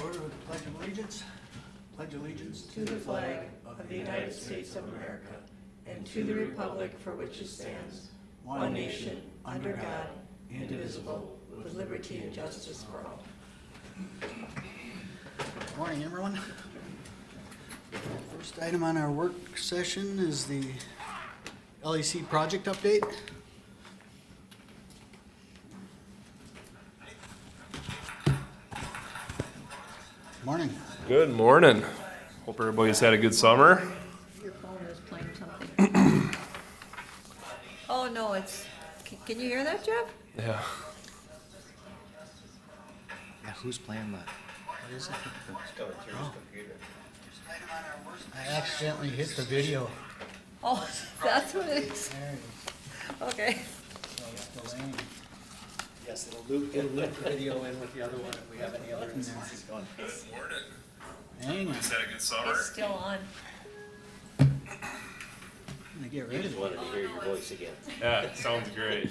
Order with the Pledge of Allegiance. Pledge allegiance to the flag of the United States of America and to the republic for which it stands, one nation, under God, indivisible, with liberty and justice for all. Good morning, everyone. First item on our work session is the LEC Project update. Morning. Good morning. Hope everybody's had a good summer. Your phone is playing something. Oh, no, it's, can you hear that, Jeff? Yeah. Yeah, who's playing that? What is it? Oh. I accidentally hit the video. Oh, that's what it is. There it is. Okay. So it's delaying. Yes, it'll loop the video in with the other one if we have any other instances going. Good morning. Hang on. Had a good summer. It's still on. I'm gonna get rid of it. Wanted to hear your voice again. Yeah, it sounds great.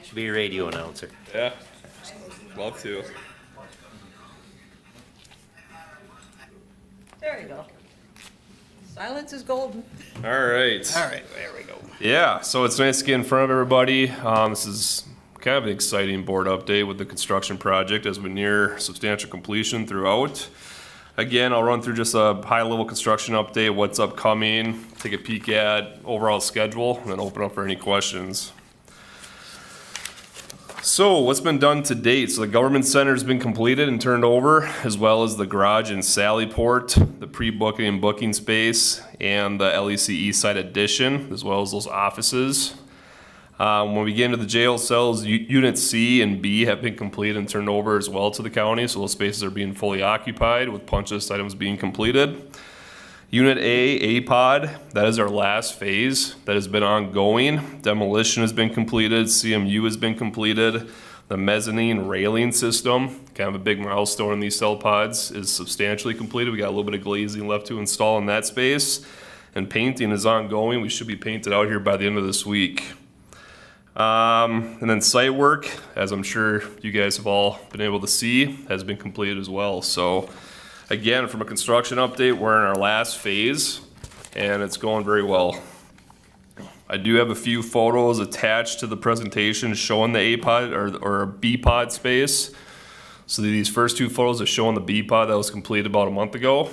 Should be a radio announcer. Yeah. Love to. There you go. Silence is golden. All right. All right, there we go. Yeah, so it's nice to get in front of everybody. This is kind of an exciting board update with the construction project as we near substantial completion throughout. Again, I'll run through just a high-level construction update, what's upcoming, take a peek at overall schedule, and then open up for any questions. So, what's been done to date? So the government center has been completed and turned over, as well as the garage and Sallyport, the pre-booking and booking space, and the LEC East Side addition, as well as those offices. When we get into the jail cells, Unit C and B have been completed and turned over as well to the county, so those spaces are being fully occupied with punch list items being completed. Unit A, A-Pod, that is our last phase that has been ongoing. Demolition has been completed, CMU has been completed. The mezzanine railing system, kind of a big milestone in these cell pods, is substantially completed. We got a little bit of glazing left to install in that space. And painting is ongoing. We should be painted out here by the end of this week. And then site work, as I'm sure you guys have all been able to see, has been completed as well. So again, from a construction update, we're in our last phase and it's going very well. I do have a few photos attached to the presentation showing the A-pod or B-pod space. So these first two photos are showing the B-pod that was completed about a month ago.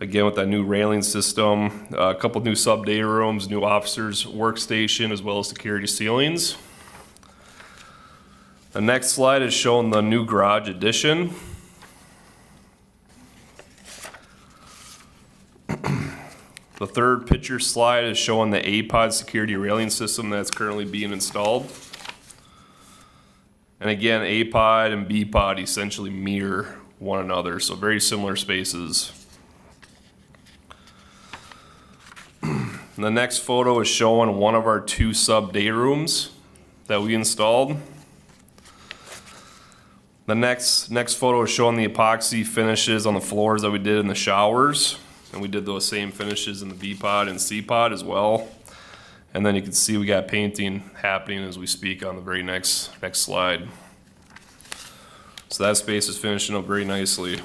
Again, with that new railing system, a couple new sub-day rooms, new officers' workstation, as well as security ceilings. The next slide is showing the new garage addition. The third picture slide is showing the A-pod security railing system that's currently being installed. And again, A-pod and B-pod essentially mirror one another, so very similar spaces. And the next photo is showing one of our two sub-day rooms that we installed. The next photo is showing the epoxy finishes on the floors that we did in the showers. And we did those same finishes in the B-pod and C-pod as well. And then you can see we got painting happening as we speak on the very next slide. So that space is finishing up very nicely.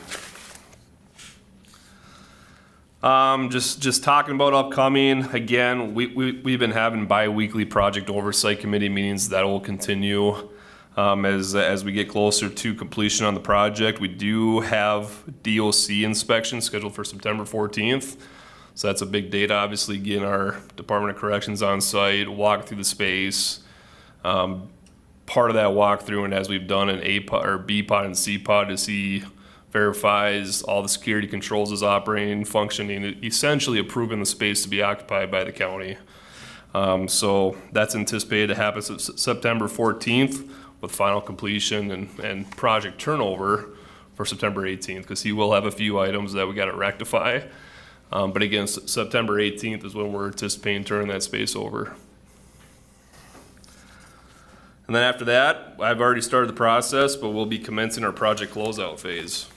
Just talking about upcoming, again, we've been having bi-weekly project oversight committee meetings that will continue. As we get closer to completion on the project. We do have DOC inspection scheduled for September 14th. So that's a big date, obviously, getting our Department of Corrections on site, walk through the space. Part of that walkthrough, and as we've done in A-pod or B-pod and C-pod, is he verifies all the security controls is operating, functioning, essentially approving the space to be occupied by the county. So that's anticipated to happen September 14th. With final completion and project turnover for September 18th, because he will have a few items that we got to rectify. But again, September 18th is when we're anticipating turning that space over. And then after that, I've already started the process, but we'll be commencing our project closeout phase.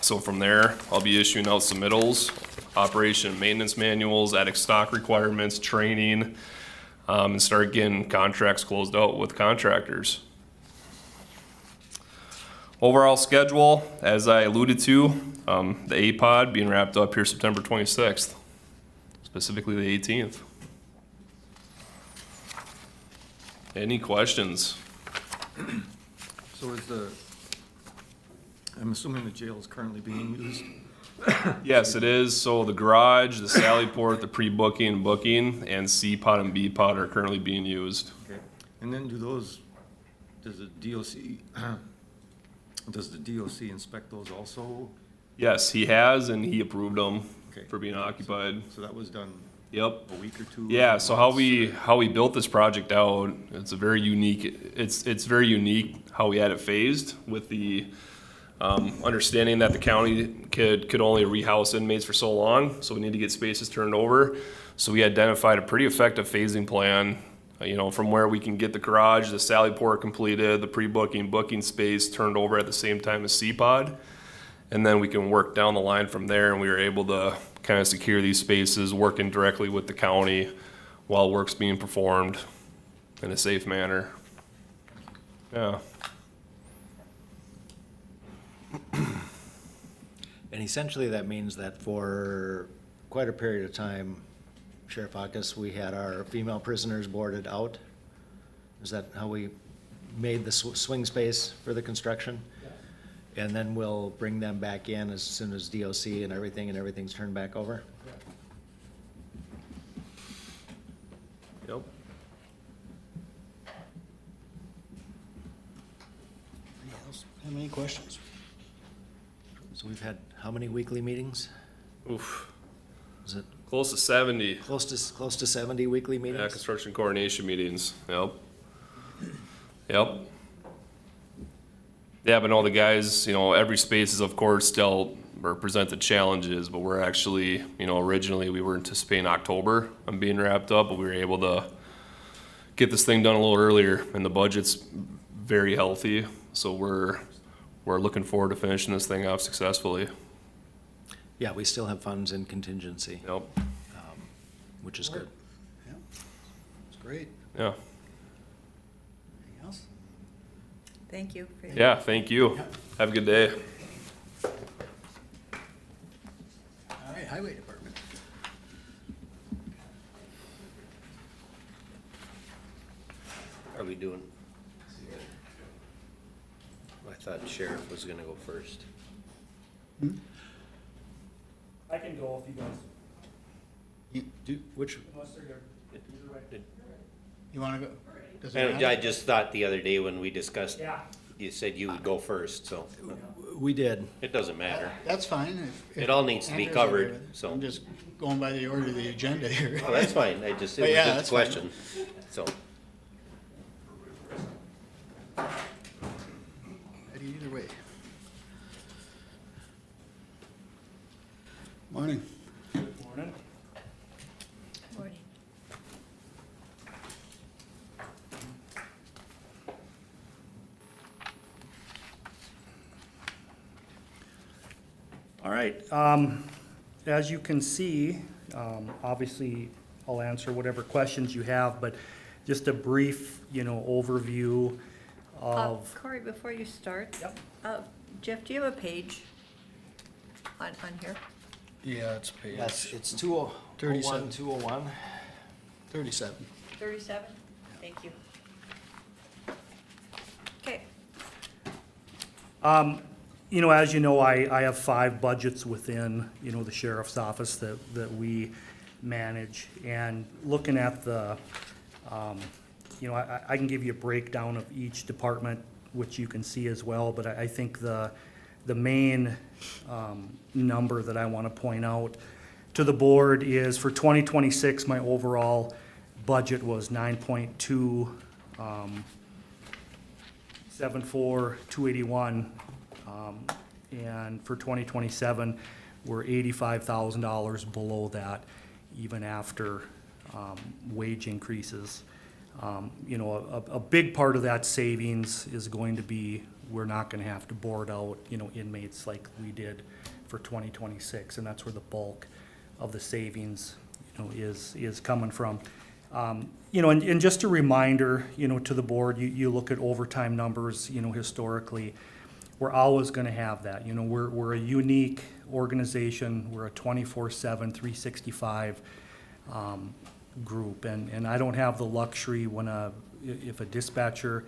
So from there, I'll be issuing out submittals, operation and maintenance manuals, attic stock requirements, training, and start getting contracts closed out with contractors. Overall schedule, as I alluded to, the A-Pod being wrapped up here September 26th, specifically the 18th. Any questions? So I'm assuming the jail is currently being used? Yes, it is. So the garage, the Sally Port, the pre-booking and booking, and C-Pod and B-Pod are currently being used. Okay. And then does the DOC inspect those also? Yes, he has, and he approved them Okay. for being occupied. So that was done Yep. a week or two? Yeah, so how months, we built this project out, it's a very unique, it's very unique how we had it phased with the understanding that the county could only rehouse inmates for so long, so we need to get spaces turned over. So we identified a pretty effective phasing plan, from where we can get the garage, the Sally Port completed, the pre-booking, booking space turned over at the same time as C-Pod. And then we can work down the line from there, and we were able to kind of secure these spaces, working directly with the county while work's being performed in a safe manner. Yeah. And essentially, that means that for quite a period of time, Sheriff Hawkes, we had our female prisoners boarded out. Is that how we made the swing space for the construction? And then we'll bring them back in as soon as DOC and everything's turned back over? Yep. Anybody else have any questions? So we've had how many weekly meetings? Oof. Is it Close to 70. close to 70 weekly Yeah, meetings? construction coordination meetings. Yep. Yep. Yeah, but no, the guys, every space is of course still presented challenges, but we're actually, originally we were anticipating October on being wrapped up, but we were able to get this thing done a little earlier, and the budget's very healthy, so we're looking forward to finishing this thing off successfully. Yeah, we still have funds in contingency, Yep. which is good. Yeah, it's great. Yeah. Anything else? Thank you. for your- Yeah, thank you. Have a good day. All right, Highway Department. Are we doing? I thought sheriff was gonna go first. I can go if you guys, Which, unless they're good, either way. You wanna go? Does it matter? I just thought the other day when we discussed, Yeah, you said you would go first, so we did. it doesn't matter. That's fine. If It all needs to be Andrew's okay covered, with it. so. I'm just going by the order of the agenda here. Oh, that's fine, it was But yeah, just that's a fine. question, so. Ready either way. Morning. good morning. Morning. All right, as you can see, obviously, I'll answer whatever questions you have, but just a brief, overview of, Corey, before you start. Yep. Jeff, do you have a page on here? Yeah, it's page. Yes, it's 201, 37. 201. 37. 37? Thank you. Okay. as you know, I have 5 budgets within, the sheriff's office that we manage. And looking at the, I can give you a breakdown of each department, which you can see as well, but I think the main number that I want to point out to the board is for 2026, my overall budget was 9.274,281. And for 2027, we're $85,000 below that, even after wage increases. A big part of that savings is going to be, we're not gonna have to board out, inmates like we did for 2026, and that's where the bulk of the savings, is coming from. And just a reminder, to the board, you look at overtime numbers, historically, we're always gonna have that. You know, we're a unique organization, we're a 24/7, 365 group, and I don't have the luxury if a dispatcher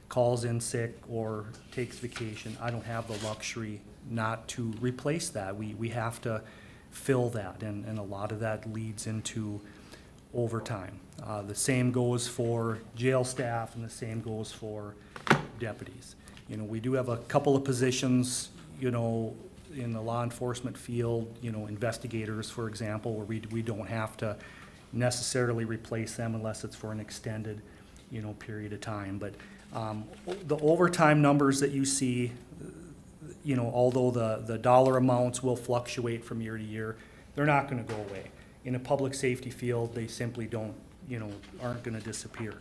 calls in sick or takes vacation, I don't have the luxury not to replace that. We have to fill that, and a lot of that leads into overtime. The same goes for jail staff, and the same goes for deputies. You know, we do have a couple of positions, you know, in the law enforcement field, you know, investigators, for example, where we don't have to necessarily replace them unless it's for an extended, you know, period of time. But the overtime numbers that you see, you know, although the dollar amounts will fluctuate from year to year, they're not gonna go away. In a public safety field, they simply don't, you know, aren't gonna disappear.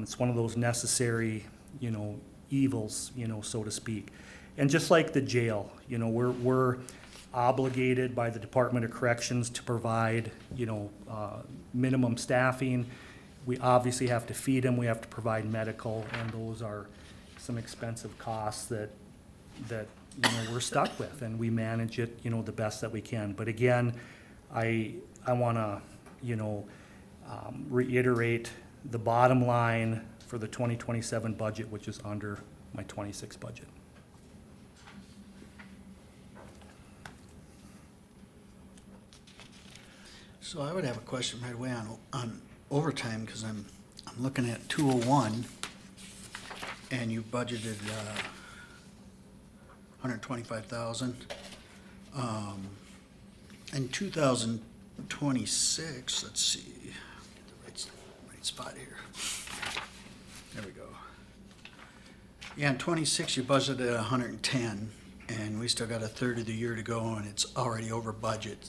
It's one of those necessary, you know, evils, you know, so to speak. And just like the jail, you know, we're obligated by the Department of Corrections to provide, you know, minimum staffing. We obviously have to feed them, we have to provide medical, and those are some expensive costs that you know, we're stuck with, and we manage it, you know, the best that we can. But again, I wanna, you know, reiterate the bottom line for the 2027 budget, which is under my 26 budget. So I would have a question right away on overtime, because I'm looking at 201, and you budgeted 125,000. In 2026, let's see, get the right spot here. There we go. Yeah, in 26, you budgeted 110, and we still got a third of the year to go, and it's already over budget.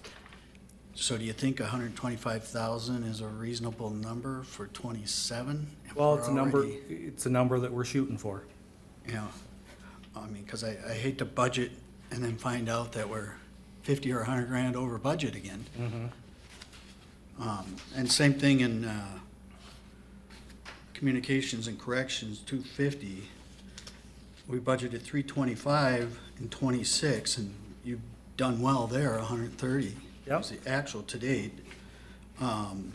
So do you think 125,000 is a reasonable number for 27? Well, it's a number that we're shooting for. Yeah, I mean, because I hate to budget and then find out that we're 50 or 100 grand over budget again. And same thing in communications and corrections, 250. We budgeted 325 in 26, and you've done well there, 130. Yep. Was the actual to date. And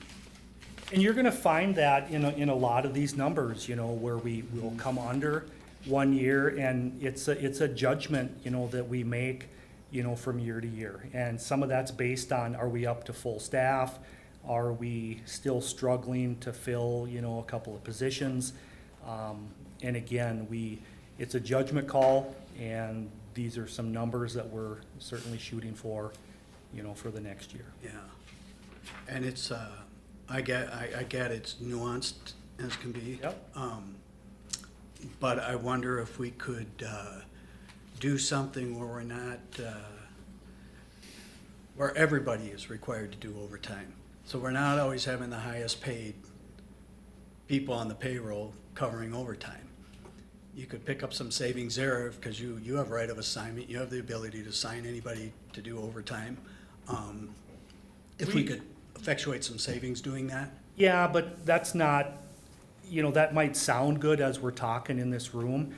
you're gonna find that in a lot of these numbers, you know, where we will come under 1 year, and it's a judgment, you know, that we make, you know, from year to year. And some of that's based on, are we up to full staff? Are we still struggling to fill, you know, a couple of positions? And again, it's a judgment call, and these are some numbers that we're certainly shooting for, you know, for the next year. Yeah, and it's, I get it's nuanced as can be. Yep. But I wonder if we could do something where we're not, where everybody is required to do overtime. So we're not always having the highest paid people on the payroll covering overtime. You could pick up some savings there because you have right of assignment, you have the ability to assign anybody to do overtime. If we could effectuate some savings doing that. Yeah, but that's not, you know, that might sound good as we're talking in this room,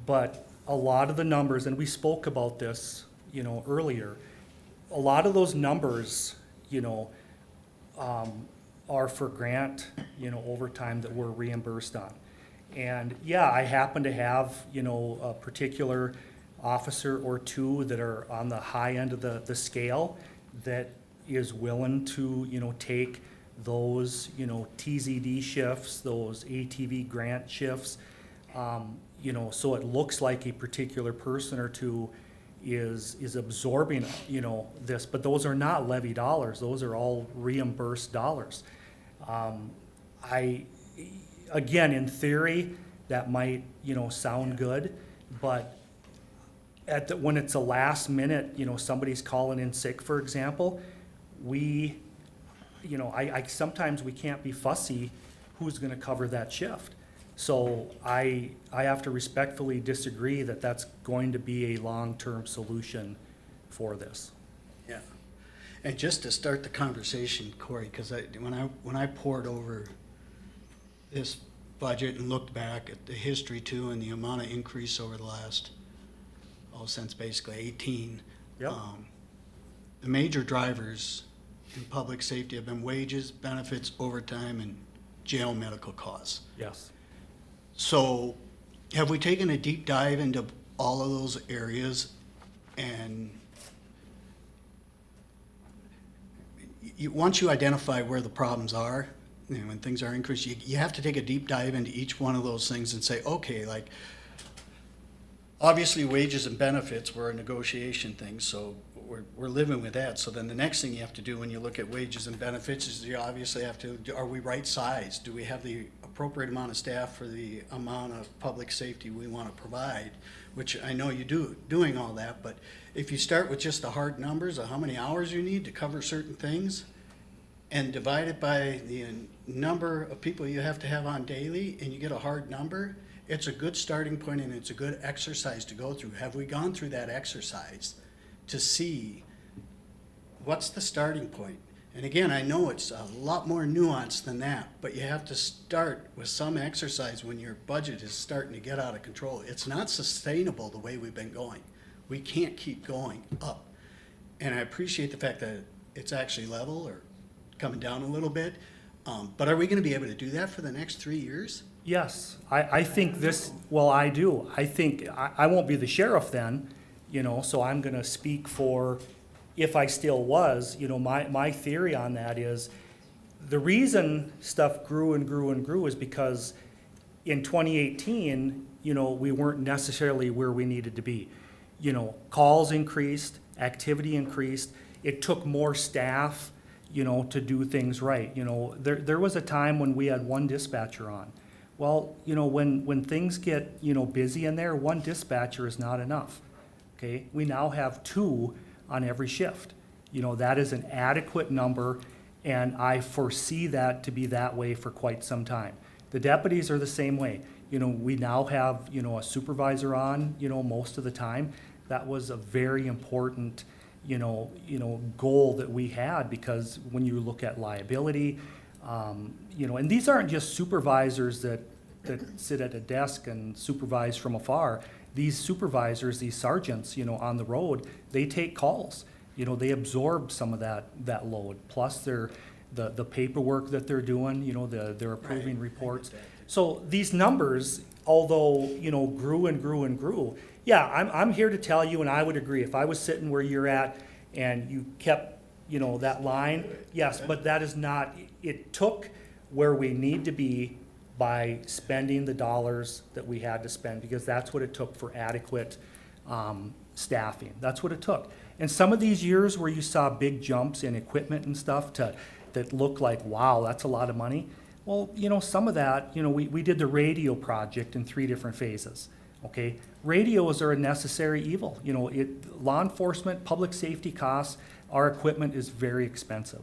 but a lot of the numbers, and we spoke about this, you know, earlier, a lot of those numbers, you know, are for grant, you know, overtime that we're reimbursed on. And yeah, I happen to have, you know, a particular officer or two that are on the high end of the scale that is willing to, you know, take those, you know, TZD shifts, those ATV grant shifts, you know, so it looks like a particular person or two is absorbing, you know, this, but those are not levy dollars, those are all reimbursed dollars. Again, in theory, that might, you know, sound good, but when it's a last minute, you know, somebody's calling in sick, for example, you know, sometimes we can't be fussy who's gonna cover that shift. So I have to respectfully disagree that that's going to be a long-term solution for this. Yeah, and just to start the conversation, Corey, because when I poured over this budget and looked back at the history too and the amount of increase over the last since basically 18. Yep. The major drivers in public safety have been wages, benefits, overtime, and jail medical costs. Yes. So have we taken a deep dive into all of those areas? And once you identify where the problems are, you know, when things are increased, you have to take a deep dive into each one of those things and say, okay, like, obviously wages and benefits were a negotiation thing, so we're living with that. So then the next thing you have to do when you look at wages and benefits is you obviously have to, are we right sized? Do we have the appropriate amount of staff for the amount of public safety we want to provide? Which I know you doing all that, but if you start with just the hard numbers of how many hours you need to cover certain things and divide it by the number of people you have to have on daily and you get a hard number, it's a good starting point and it's a good exercise to go through. Have we gone through that exercise to see what's the starting point? And again, I know it's a lot more nuanced than that, but you have to start with some exercise when your budget is starting to get out of control. It's not sustainable the way we've been going. We can't keep going up. And I appreciate the fact that it's actually level or coming down a little bit. But are we going to be able to do that for the next 3 years? Yes, I think this, well, I do. I think, I won't be the sheriff then, you know, so I'm gonna speak for, if I still was, you know, my theory on that is, the reason stuff grew and grew and grew is because in 2018, you know, we weren't necessarily where we needed to be. You know, calls increased, activity increased, it took more staff, you know, to do things right. You know, there was a time when we had one dispatcher on. Well, you know, when things get, you know, busy in there, one dispatcher is not enough, okay? We now have 2 on every shift. You know, that is an adequate number, and I foresee that to be that way for quite some time. The deputies are the same way. You know, we now have, you know, a supervisor on, you know, most of the time. That was a very important, you know, goal that we had, because when you look at liability, you know, and these aren't just supervisors that sit at a desk and supervise from afar. These supervisors, these sergeants, you know, on the road, they take calls. You know, they absorb some of that load. Plus the paperwork that they're doing, you know, they're approving reports. So these numbers, although, you know, grew and grew and grew, yeah, I'm here to tell you, and I would agree, if I was sitting where you're at and you kept, you know, that line, yes, but that is not, it took where we need to be by spending the dollars that we had to spend, because that's what it took for adequate staffing. That's what it took. And some of these years where you saw big jumps in equipment and stuff that looked like, wow, that's a lot of money. Well, you know, some of that, you know, we did the radio project in 3 different phases, okay? Radios are a necessary evil. You know, law enforcement, public safety costs, our equipment is very expensive,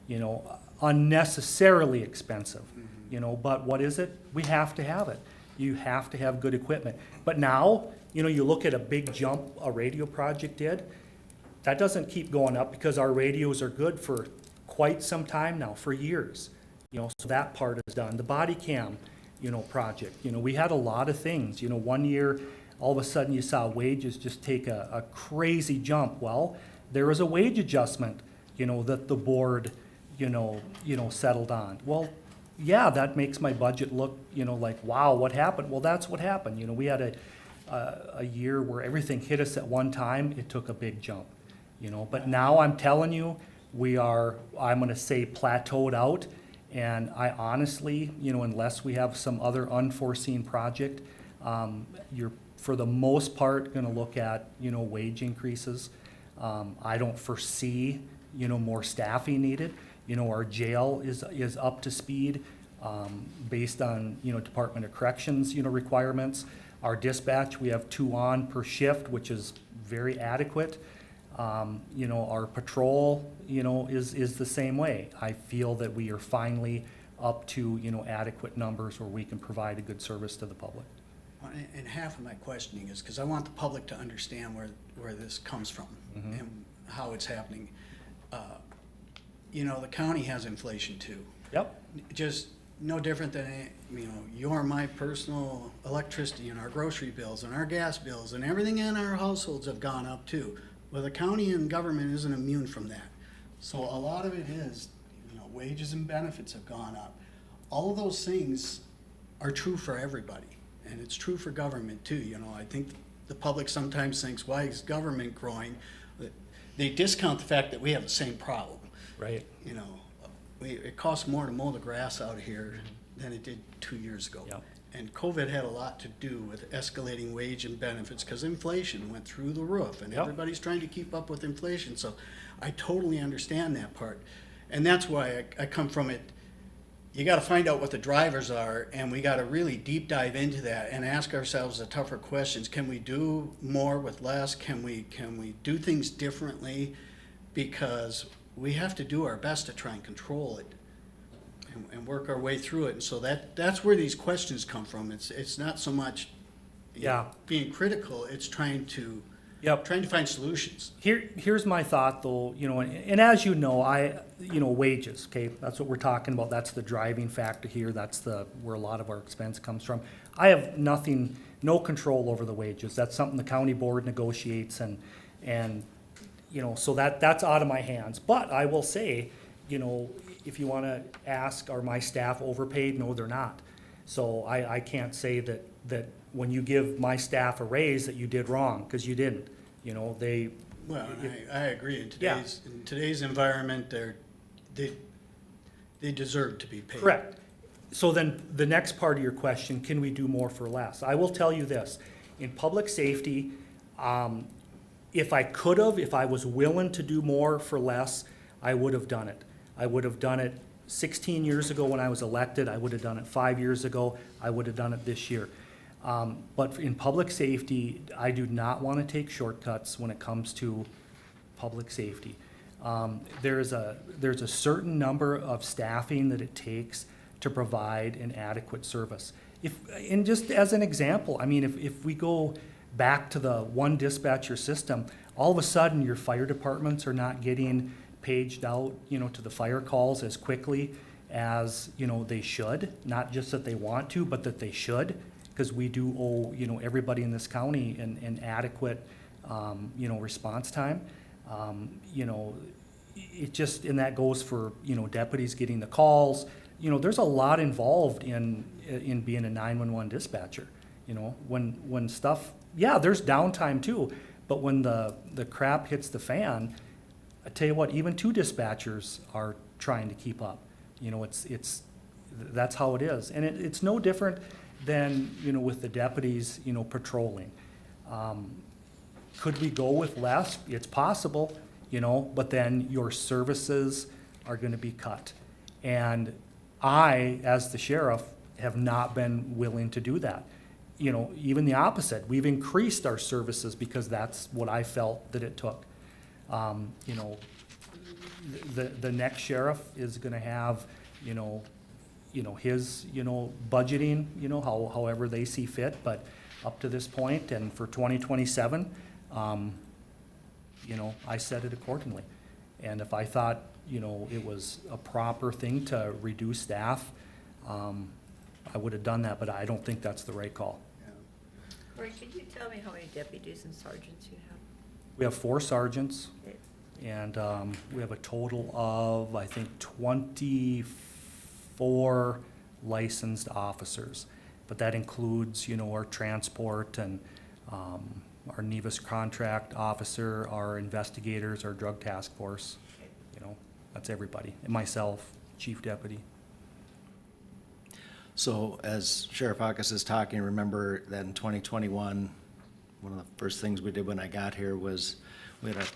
you know, unnecessarily expensive, you know, but what is it? We have to have it. You have to have good equipment. But now, you know, you look at a big jump a radio project did, that doesn't keep going up because our radios are good for quite some time now, for years. You know, so that part is done. The body cam, you know, project, you know, we had a lot of things. You know, one year, all of a sudden you saw wages just take a crazy jump. Well, there was a wage adjustment, you know, that the board, you know, settled on. Well, yeah, that makes my budget look, you know, like, wow, what happened? Well, that's what happened. You know, we had a year where everything hit us at one time. It took a big jump, you know, but now I'm telling you, we are, I'm gonna say, plateaued out. And I honestly, you know, unless we have some other unforeseen project, you're for the most part gonna look at, you know, wage increases. I don't foresee, you know, more staffing needed. You know, our jail is up to speed based on, you know, Department of Corrections, you know, requirements. Our dispatch, we have 2 on per shift, which is very adequate. You know, our patrol, you know, is the same way. I feel that we are finally up to, you know, adequate numbers where we can provide a good service to the public. And half of my questioning is because I want the public to understand where this comes from and how it's happening. You know, the county has inflation too. Yep. Just no different than, your, my personal electricity and our grocery bills and our gas bills and everything in our households have gone up too. Well, the county and government isn't immune from that. So a lot of it is, wages and benefits have gone up. All of those things are true for everybody, and it's true for government too. I think the public sometimes thinks, why is government growing? They discount the fact that we have the same problem. Right. It costs more to mow the grass out here than it did 2 years ago. Yep. And COVID had a lot to do with escalating wage and benefits because inflation went through the roof and Yep. everybody's trying to keep up with inflation. So I totally understand that part. And that's why I come from it. You got to find out what the drivers are, and we got to really deep dive into that and ask ourselves the tougher questions. Can we do more with less? Can we do things differently? Because we have to do our best to try and control it and work our way through it. And so that's where these questions come from. It's not so much being critical. It's trying to find solutions. Here's my thought though, and as you know, wages, okay, that's what we're talking about. That's the driving factor here. That's where a lot of our expense comes from. I have no control over the wages. That's something the county board negotiates and so that's out of my hands. But I will say, if you want to ask, are my staff overpaid? No, they're not. So I can't say that when you give my staff a raise that you did wrong, because you didn't. Well, I agree. In today's environment, they deserve to be paid. Correct. So then the next part of your question, can we do more for less? I will tell you this, in public safety, if I was willing to do more for less, I would have done it. I would have done it 16 years ago when I was elected. I would have done it 5 years ago. I would have done it this year. But in public safety, I do not want to take shortcuts when it comes to public safety. There's a certain number of staffing that it takes to provide an adequate service. And just as an example, if we go back to the one dispatcher system, all of a sudden your fire departments are not getting paged out, to the fire calls as quickly as, they should. Not just that they want to, but that they should, because we do owe, everybody in this county an adequate, response time. It just, and that goes for, deputies getting the calls. There's a lot involved in being a 911 dispatcher. When stuff, there's downtime too, but when the crap hits the fan, I tell you what, even 2 dispatchers are trying to keep up. That's how it is. And it's no different than, with the deputies, patrolling. Could we go with less? It's possible, but then your services are gonna be cut. And I, as the sheriff, have not been willing to do that. Even the opposite. We've increased our services because that's what I felt that it took. The next sheriff is gonna have, his, budgeting, however they see fit, but up to this point, and for 2027, I set it accordingly. And if I thought, it was a proper thing to reduce staff, I would have done that, but I don't think that's the right call. Roy, could you tell me how many deputies and sergeants you have? We have 4 sergeants, and we have a total of, I think, 24 licensed officers. But that includes, our transport and our Nevis contract officer, our investigators, our drug task force. That's everybody, and myself, chief deputy. So as Sheriff Hawkes is talking, remember that in 2021, one of the first things we did when I got here was we had a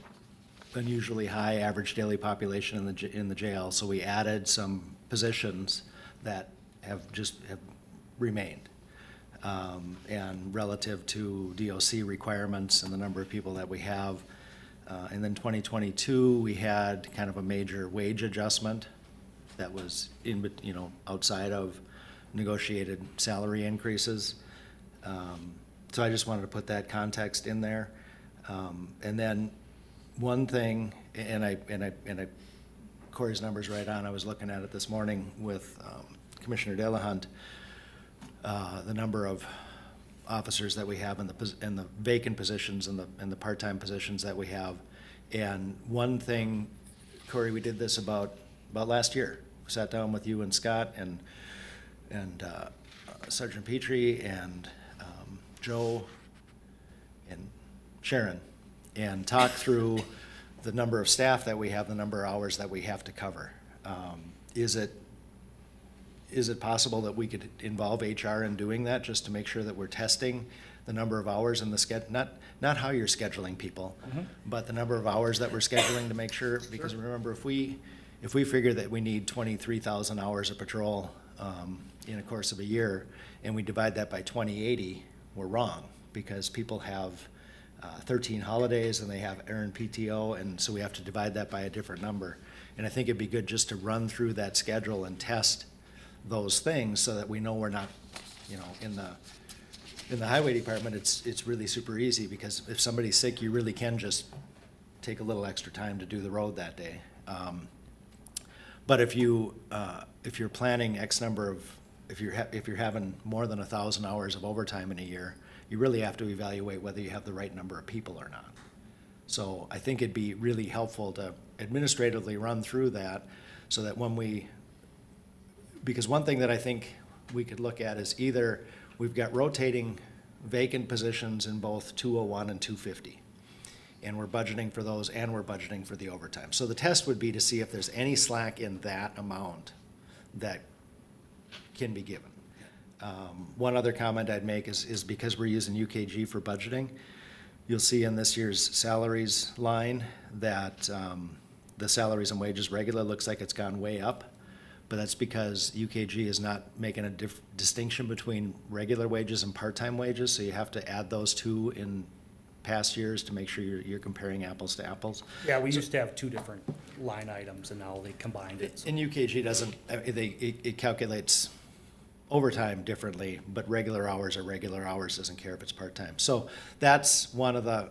unusually high average daily population in the jail, so we added some positions that have remained. And relative to DOC requirements and the number of people that we have. And then 2022, we had kind of a major wage adjustment that was outside of negotiated salary increases. So I just wanted to put that context in there. And then one thing, and Corey's number's right on, I was looking at it this morning with Commissioner Delahunt, the number of officers that we have in the vacant positions and the part-time positions that we have. And one thing, Corey, we did this about last year. We sat down with you and Scott and Sergeant Petrie and Joe and Sharon, and talked through the number of staff that we have, the number of hours that we have to cover. Is it possible that we could involve HR in doing that, just to make sure that we're testing the number of hours in the not how you're scheduling people, but the number of hours that we're scheduling to make sure, because remember, if we figure that we need 23,000 hours of patrol in a course of a year, and we divide that by 2080, we're wrong, because people have 13 holidays and they have earned PTO, and so we have to divide that by a different number. And I think it'd be good just to run through that schedule and test those things so that we know we're not, in the highway department, it's really super easy, because if somebody's sick, you really can just take a little extra time to do the road that day. But if you're planning X number of, if you're having more than 1,000 hours of overtime in a year, you really have to evaluate whether you have the right number of people or not. So I think it'd be really helpful to administratively run through that, so that because one thing that I think we could look at is either we've got rotating vacant positions in both 201 and 250. And we're budgeting for those, and we're budgeting for the overtime. So the test would be to see if there's any slack in that amount that can be given. One other comment I'd make is because we're using UKG for budgeting, you'll see in this year's salaries line that the salaries and wages regular looks like it's gone way up, but that's because UKG is not making a distinction between regular wages and part-time wages, so you have to add those two in past years to make sure you're comparing apples to apples. Yeah, we used to have two different line items, and now they combined it. And UKG doesn't, it calculates overtime differently, but regular hours are regular hours, doesn't care if it's part-time. So that's one of the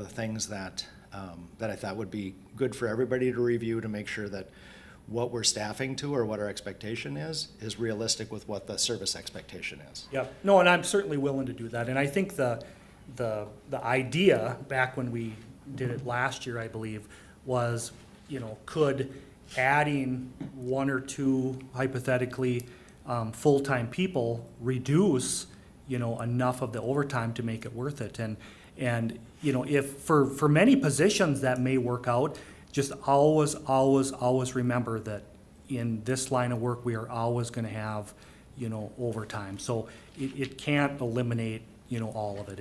things that I thought would be good for everybody to review, to make sure that what we're staffing to, or what our expectation is realistic with what the service expectation is. Yeah, no, and I'm certainly willing to do that, and I think the idea, back when we did it last year, I believe, was, could adding one or two, hypothetically, full-time people reduce, enough of the overtime to make it worth it? And if for many positions that may work out, just always remember that in this line of work, we are always gonna have, overtime. So it can't eliminate, all of it.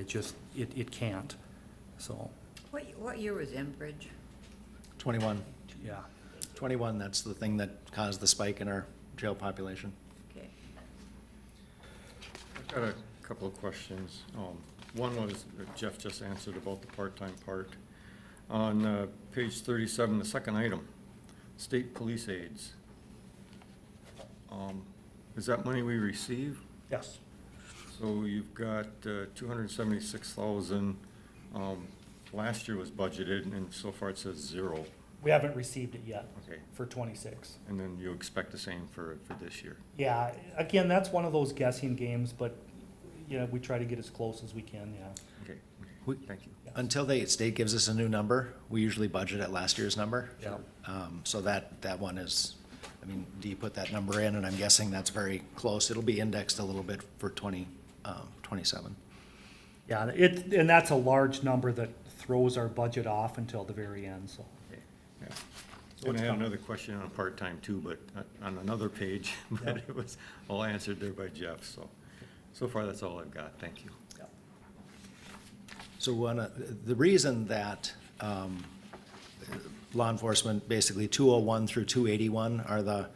It can't, so, What year was Enbridge? 21, yeah. that's the thing that caused the spike in our jail population. Okay. I've got a couple of questions. One was that Jeff just answered about the part-time part. On page 37, the second item, state police aids. Is that money we receive? Yes. So you've got 276,000. Last year was budgeted, and so far it says 0. We haven't received it yet Okay. for 26. And then you expect the same for this year? Yeah, again, that's one of those guessing games, but, we try to get as close as we can, yeah. Okay, We- thank you. Until the state gives us a new number, we usually budget at last year's number. Yeah. So that one is, do you put that number in, and I'm guessing that's very close. It'll be indexed a little bit for 27. Yeah, and that's a large number that throws our budget off until the very end, so. Okay, yeah. So And it's I had coming. another question on part-time too, but on another page, but Yep. it was all answered there by Jeff, so far that's all I've got, thank you. Yeah. So the reason that law enforcement, basically 201 through 281 are the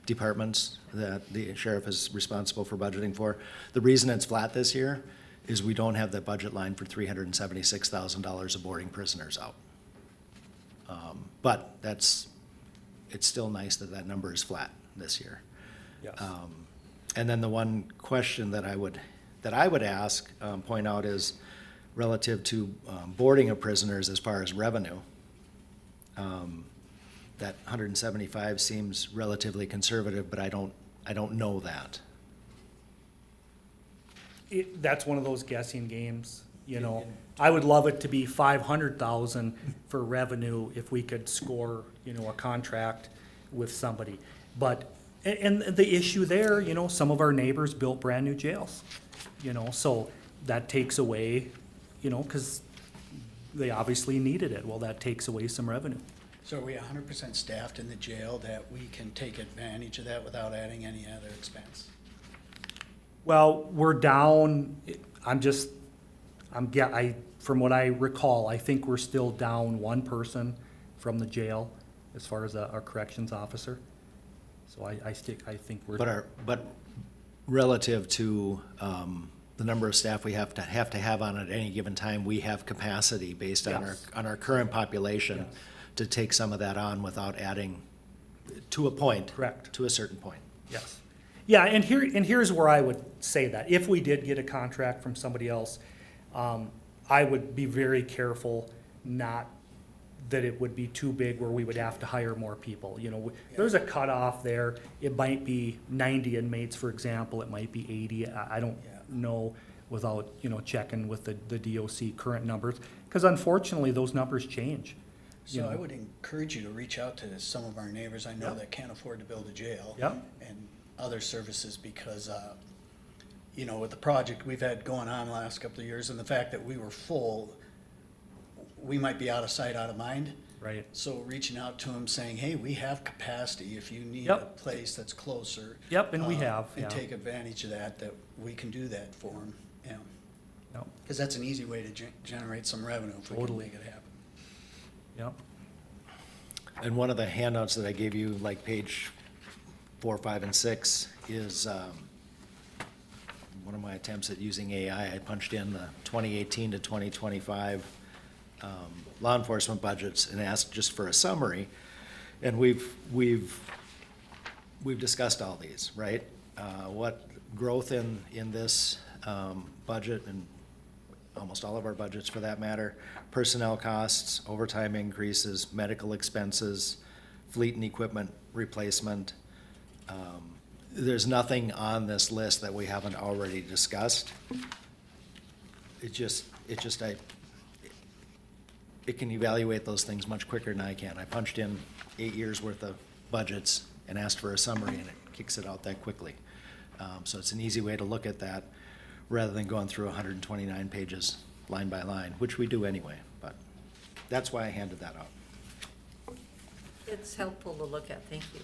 departments that the sheriff is responsible for budgeting for. The reason it's flat this year is we don't have the budget line for $376,000 of boarding prisoners out. But it's still nice that number is flat this year. Yes. And then the one question that I would ask, point out, is relative to boarding of prisoners as far as revenue. That 175 seems relatively conservative, but I don't I don't know that. That's one of those guessing games, you know. I would love it to be 500,000 for revenue if we could score, you know, a contract with somebody. But, and the issue there, you know, some of our neighbors built brand-new jails, you know, so that takes away, you know, because they obviously needed it. Well, that takes away some revenue. So are we 100% staffed in the jail that we can take advantage of that without adding any other expense? Well, we're down, from what I recall, I think we're still down one person from the jail as far as our corrections officer. So I think we're. But relative to, the number of staff we have to have on at any given time, we have capacity based on Yes. our current population Yes. to take some of that on without adding, to a point. Correct. To a certain point. Yes. Yeah, and here's where I would say that. If we did get a contract from somebody else, I would be very careful not that it would be too big where we would have to hire more people. You know, there's a cutoff there. It might be 90 inmates, for example. It might be 80. I don't know without, you know, checking with the DOC current numbers. Because unfortunately, those numbers change. So I would encourage you to reach out to some of our neighbors I know Yep. that can't afford to build a jail. Yep. And other services because, you know, with the project we've had going on the last couple of years and the fact that we were full, we might be out of sight, out of mind. Right. So reaching out to them saying, hey, we have capacity if you need a Yep. place that's closer. Yep, and we have, And yeah. take advantage of that we can do that for them, yeah. Yep. Because that's an easy way to generate some revenue if we can Totally. make it happen. Yep. And one of the handouts that I gave you, like page 4, 5, and 6, is one of my attempts at using AI. I punched in the 2018 to 2025 law enforcement budgets and asked just for a summary. And we've discussed all these, right? What growth in this budget, and almost all of our budgets for that matter, personnel costs, overtime increases, medical expenses, fleet and equipment replacement. There's nothing on this list that we haven't already discussed. It can evaluate those things much quicker than I can. I punched in 8 years' worth of budgets and asked for a summary, and it kicks it out that quickly. So it's an easy way to look at that, rather than going through 129 pages line by line, which we do anyway, but that's why I handed that out. It's helpful to look at, thank you.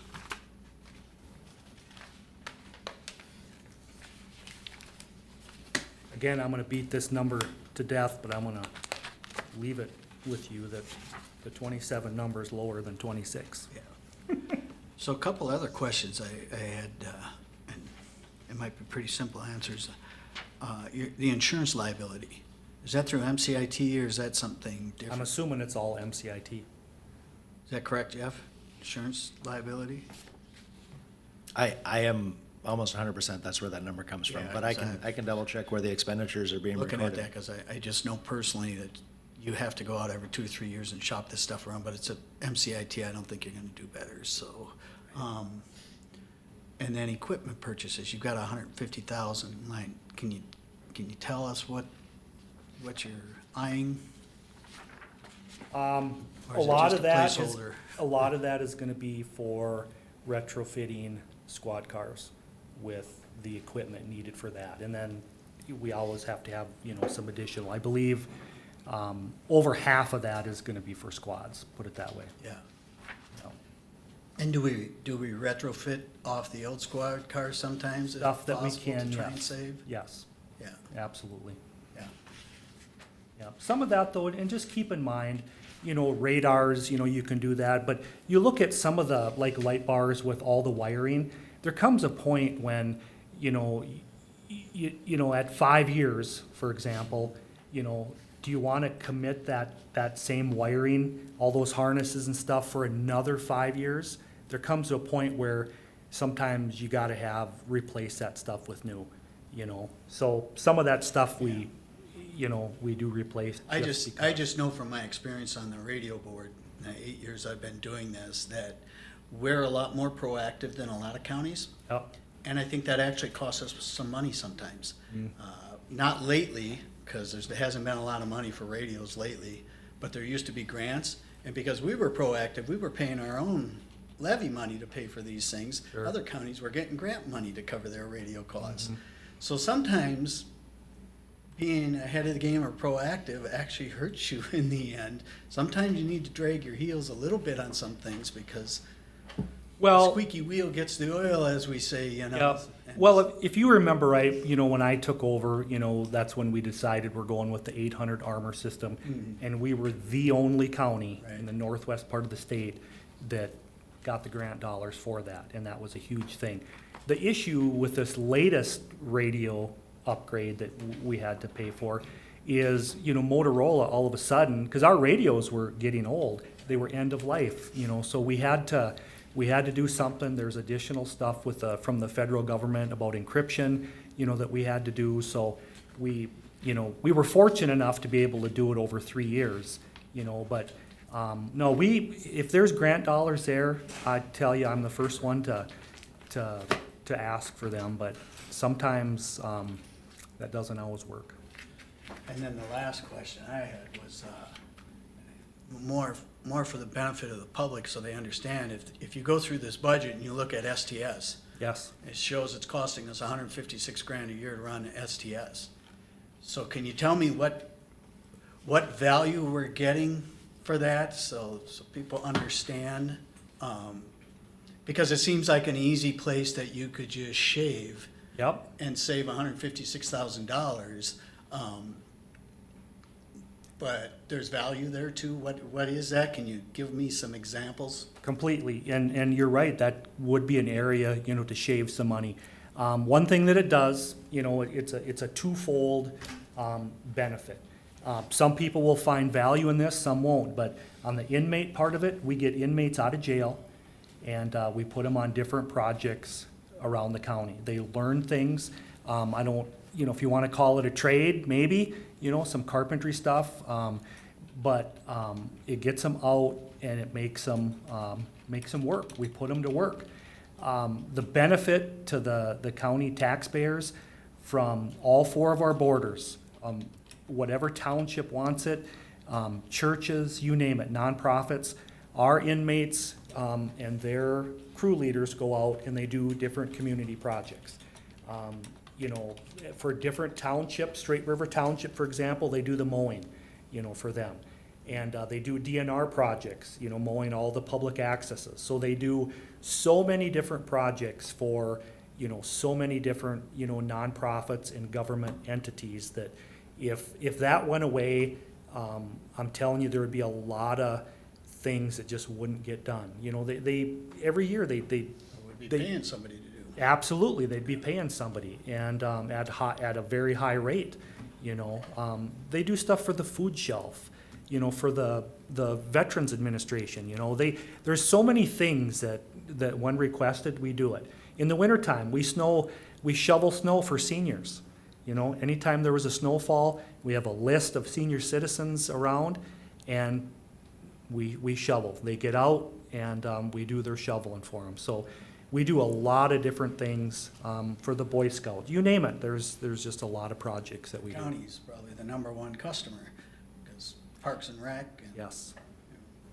Again, I'm gonna beat this number to death, but I'm gonna leave it with you that the 27 number is lower than 26. Yeah. So a couple other questions I had, and it might be pretty simple answers. The insurance liability, is that through MCIT or is that something I'm different? assuming it's all MCIT. Is that correct, Jeff? Insurance liability? I am almost 100% that's where that number comes from, Yeah, but I can double check where the expenditures are being Looking recorded. at that, because I just know personally that you have to go out every 2 or 3 years and shop this stuff around, but it's a MCIT, I don't think you're gonna do better, so. And then equipment purchases, you've got 150,000 line, can you tell us what you're eyeing? Or A is it lot just of a that is, placeholder? a lot of that is gonna be for retrofitting squad cars with the equipment needed for that. And then we always have to have, you know, some additional, I believe, over half of that is gonna be for squads, put it that way. Yeah. So, And do we retrofit off the old squad cars sometimes if Stuff that we possible can, to try and yes. save? Yes, Yeah, absolutely. yeah. Yeah, some of that though, and just keep in mind, you know, radars, you know, you can do that, but you look at some of the, like, light bars with all the wiring, there comes a point when, you know, you know, at 5 years, for example, you know, do you wanna commit that same wiring, all those harnesses and stuff for another 5 years? There comes to a point where sometimes you gotta replace that stuff with new, you know? So some of that stuff we do replace. I because- just know from my experience on the radio board, in the 8 years I've been doing this, that we're a lot more proactive than a lot of counties. Yep, And I think that actually costs us some money sometimes. Not lately, because there hasn't been a lot of money for radios lately, but there used to be grants. And because we were proactive, we were paying our own levy money to pay for these things. Sure. Other counties were getting grant money to cover their radio costs. So sometimes being ahead of the game or proactive actually hurts you in the end. Sometimes you need to drag your heels a little bit on some things because Well, squeaky wheel gets the oil, as we say, you know. yeah. And- Well, if you remember right, you know, when I took over, you know, that's when we decided we're going with the 800 armor system. And we were the only county in Right. the northwest part of the state that got the grant dollars for that, and that was a huge thing. The issue with this latest radio upgrade that we had to pay for is, you know, Motorola all of a sudden, because our radios were getting old, they were end of life, you know, so we had to do something. There's additional stuff with from the federal government about encryption, you know, that we had to do. So we were fortunate enough to be able to do it over 3 years, you know, but no, if there's grant dollars there, I tell you, I'm the first one to ask for them, but sometimes that doesn't always work. And then the last question I had was more for the benefit of the public so they understand. If you go through this budget and you look at STS, Yes. it shows it's costing us $156,000 a year to run STS. So can you tell me what value we're getting for that so people understand? Because it seems like an easy place that you could just shave Yep. and save $156,000. But there's value there too. What is that? Can you give me some examples? Completely, and you're right, that would be an area, you know, to shave some money. One thing that it does, you know, it's a twofold benefit. Some people will find value in this, some won't, but on the inmate part of it, we get inmates out of jail, and we put them on different projects around the county. They learn things. I don't, you know, if you want to call it a trade, maybe, you know, some carpentry stuff, but it gets them out and it makes them work. We put them to work. The benefit to the county taxpayers from all 4 of our borders, whatever township wants it, churches, you name it, nonprofits, our inmates and their crew leaders go out and they do different community projects. You know, for different townships, Straight River Township, for example, they do the mowing, you know, for them. And they do DNR projects, you know, mowing all the public accesses. So they do so many different projects for, you know, so many different, you know, nonprofits and government entities that if that went away, I'm telling you, there would be a lot of things that just wouldn't get done. You know, they every year they Would be They- paying somebody to do. absolutely, they'd be paying somebody, and at a very high rate, you know. They do stuff for the food shelf, you know, for the Veterans Administration, you know. There's so many things that when requested, we do it. In the wintertime, we shovel snow for seniors, you know. Anytime there was a snowfall, we have a list of senior citizens around, and we shovel. They get out, and we do their shoveling for them. So we do a lot of different things for the Boy Scouts. You name it. There's just a lot of projects that we do. County's probably the #1 customer, because Parks and Rec. And, Yes,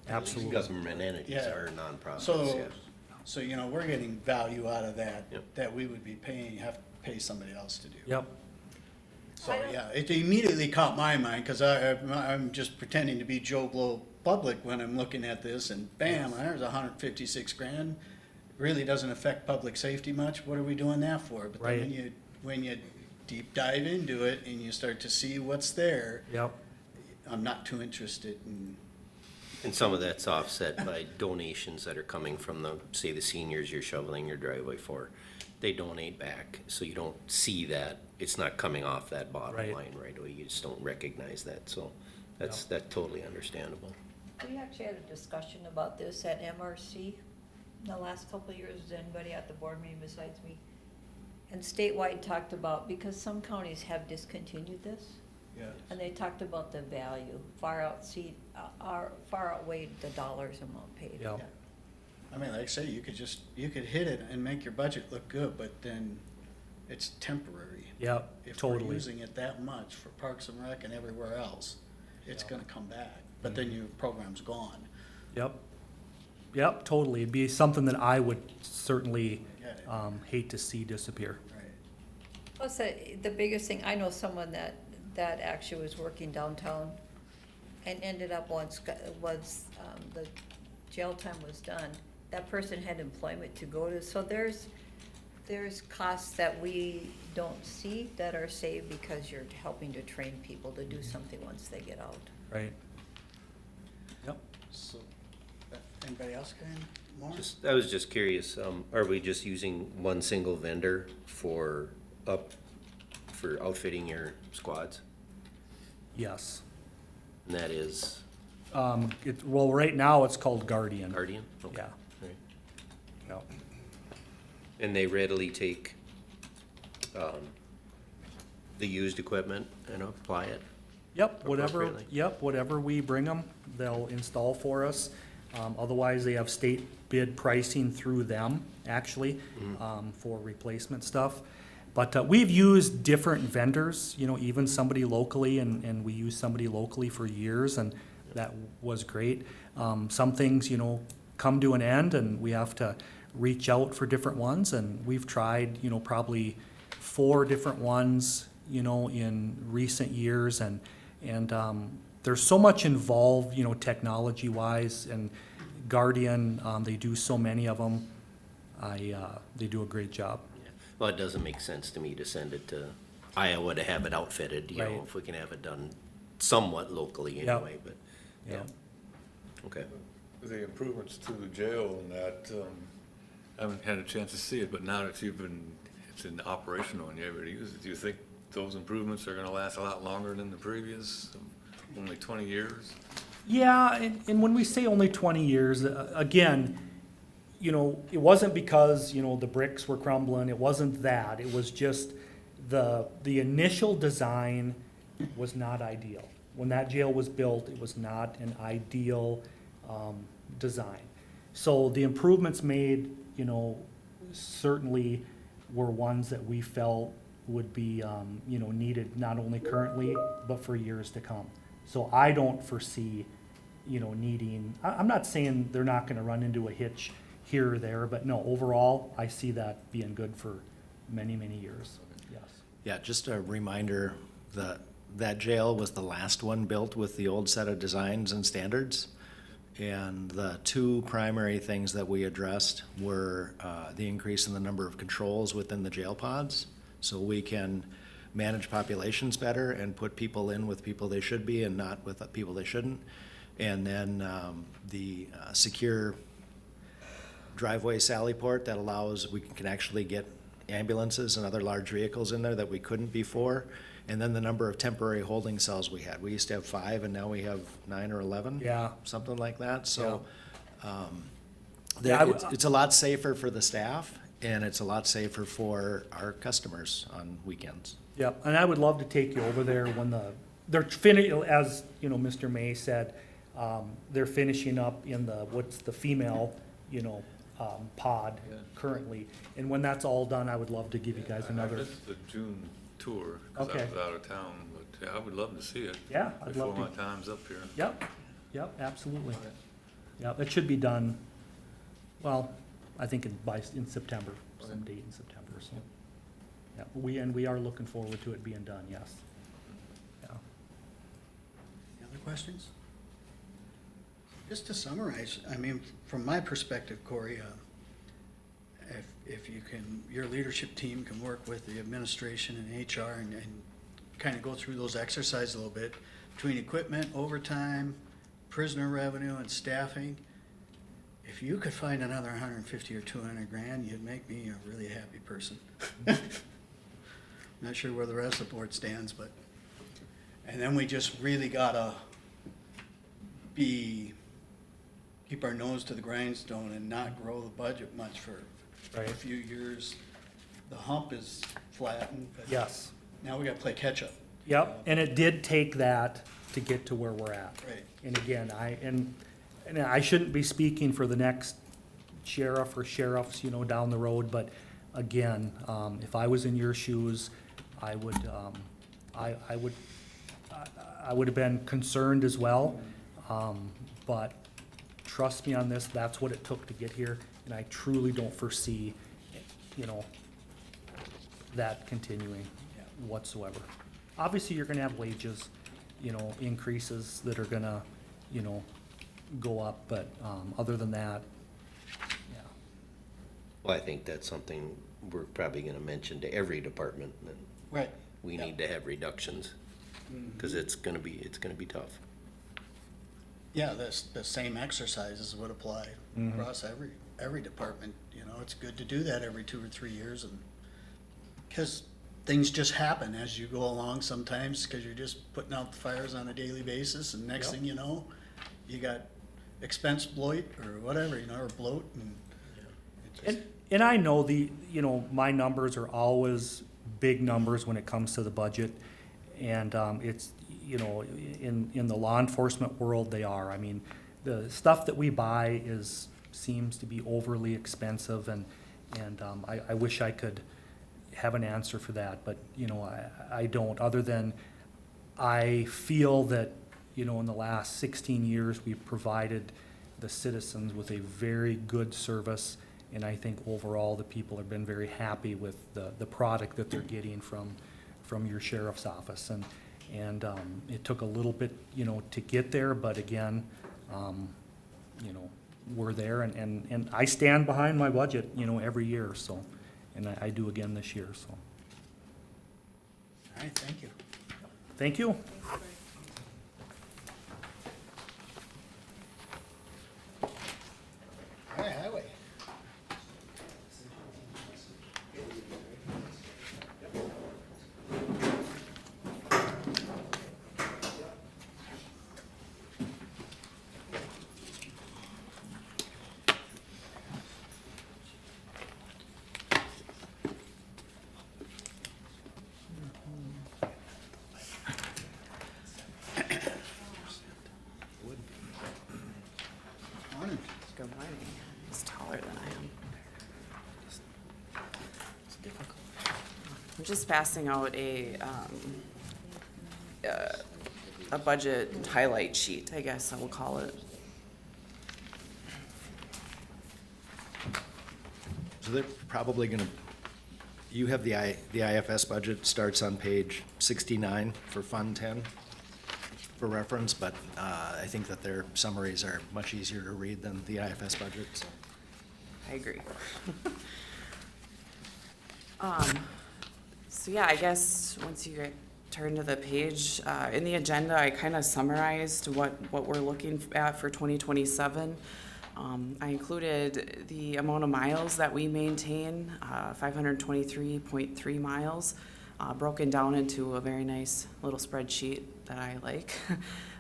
absolutely. Government entities Yeah. are nonprofits, So, yes. so, you know, we're getting value out of that, Yep. that we would be have to pay somebody else to do. Yep. So, yeah, it immediately caught my mind, because I'm just pretending to be Joe Blow public when I'm looking at this, and bam, there's $156,000. Really doesn't affect public safety much. What are we doing that for? But then Right. when you deep dive into it and you start to see what's there, Yep. I'm not too interested in. And some of that's offset by donations that are coming from say the seniors you're shoveling your driveway for. They donate back, so you don't see that. It's not coming off that bottom Right. line right away. You just don't recognize that, so that's totally understandable. We actually had a discussion about this at MRC in the last couple of years. Was anybody at the board meeting besides me? And statewide talked about, because some counties have discontinued this, Yeah. and they talked about the value far outweighed the dollars amount paid. Yep. I mean, like I say, you could hit it and make your budget look good, but then it's temporary. Yep, If we're totally. using it that much for Parks and Rec and everywhere else, it's gonna come back, but then your program's gone. Yep. Yep, totally. It'd be something that I would certainly Get it. hate to see disappear. Right. Plus, the biggest thing, I know someone that actually was working downtown and ended up once the jail time was done, that person had employment to go to, so there's costs that we don't see that are saved because you're helping to train people to do something once they get out. Right. Yep. So, anybody else got any more? I was just curious, are we just using one single vendor for outfitting your squads? Yes. And that is Well, right now it's called Guardian. Guardian? Okay. Yeah. Right. Yep. And they readily take, the used equipment and apply it? Yep, whatever, Appropriately. whatever we bring them, they'll install for us. Otherwise, they have state bid pricing through them, actually, for replacement stuff. But we've used different vendors, you know, even somebody locally, and we used somebody locally for years, and that was great. Some things, you know, come to an end, and we have to reach out for different ones, and we've tried, you know, probably 4 different ones, you know, in recent years, and there's so much involved, you know, technology-wise, and Guardian, they do so many of them. They do a great job. Yeah. Well, it doesn't make sense to me to send it to Iowa to have it outfitted, you Right. know, if we can have it done somewhat locally Yep. anyway, but, Yeah. okay. The improvements to the jail and that, I haven't had a chance to see it, but now that it's in operational and you're able to use it, do you think those improvements are gonna last a lot longer than the previous, only 20 years? Yeah, and when we say only 20 years, again, you know, it wasn't because, you know, the bricks were crumbling, it wasn't that, it was just the initial design was not ideal. When that jail was built, it was not an ideal design. So the improvements made, you know, certainly were ones that we felt would be, you know, needed not only currently, but for years to come. So I don't foresee, you know, needing, I'm not saying they're not gonna run into a hitch here or there, but no, overall, I see that being good for many, many years, yes. Yeah, just a reminder, that jail was the last one built with the old set of designs and standards. And the 2 primary things that we addressed were the increase in the number of controls within the jail pods, so we can manage populations better and put people in with people they should be and not with people they shouldn't. And then the secure driveway sally port that allows, we can actually get ambulances and other large vehicles in there that we couldn't before. And then the number of temporary holding cells we had. We used to have 5 and now we have 9 or 11. Yeah. Something like that, so. Yeah, It's a lot safer for the staff and it's a lot safer for our customers on weekends. Yep, and I would love to take you over there when as, you know, Mr. May said, they're finishing up in what's the female, you know, pod Yeah. currently. And when that's all done, I would love to give you guys I another, missed the June tour, cause I Okay. was out of town, but yeah, I would love to see it. yeah, I'd Before love my to. time's up here. Yep, absolutely. Yep, it should be done, well, I think in September, some date in September, so. Yeah, we are looking forward to it being done, yes. Yeah. Any other questions? Just to summarize, I mean, from my perspective, Corey, if you can, your leadership team can work with the administration and HR and kind of go through those exercises a little bit between equipment, overtime, prisoner revenue, and staffing. If you could find another 150 or 200 grand, you'd make me a really happy person. Not sure where the rest of the board stands, but, and then we just really gotta keep our nose to the grindstone and not grow the budget much for a Right. few years. The hump is flattened, but Yes. now we gotta play catch-up. Yep, and it did take that to get to where we're at. Right. And again, and I shouldn't be speaking for the next sheriff or sheriffs, you know, down the road, but again, if I was in your shoes, I would, I would have been concerned as well. But trust me on this, that's what it took to get here, and I truly don't foresee, you know, that continuing whatsoever. Obviously, you're gonna have wages, you know, increases that are gonna, you know, go up, but, other than that, yeah. Well, I think that's something we're probably gonna mention to every department, that Right. we need to have reductions, cause it's gonna be tough. Yeah, the same exercises would apply across every department, you know, it's good to do that every 2 or 3 years, and, cause things just happen as you go along sometimes, cause you're just putting out the fires on a daily basis, and next thing you know, you got expense bloat or whatever, you know, or bloat, and it just- And I know you know, my numbers are always big numbers when it comes to the budget. And, it's, you know, in the law enforcement world, they are. I mean, the stuff that we buy seems to be overly expensive, and I wish I could have an answer for that, but, you know, I don't, other than I feel that, you know, in the last 16 years, we've provided the citizens with a very good service, and I think overall, the people have been very happy with the product that they're getting from your sheriff's office, and it took a little bit, you know, to get there, but again, you know, we're there, and I stand behind my budget, you know, every year, so, and I do again this year, so. all right, thank you. Thank you. All right, highway. Morning. Good morning. He's taller than I am. It's difficult. I'm just passing out a budget highlight sheet, I guess I will call it. So they're probably gonna, you have the IFS budget starts on page 69 for Fund 10 for reference, but I think that their summaries are much easier to read than the IFS budget, so. I agree. So yeah, I guess once you turn to the page, in the agenda, I kind of summarized what we're looking at for 2027. I included the amount of miles that we maintain, 523.3 miles, broken down into a very nice little spreadsheet that I like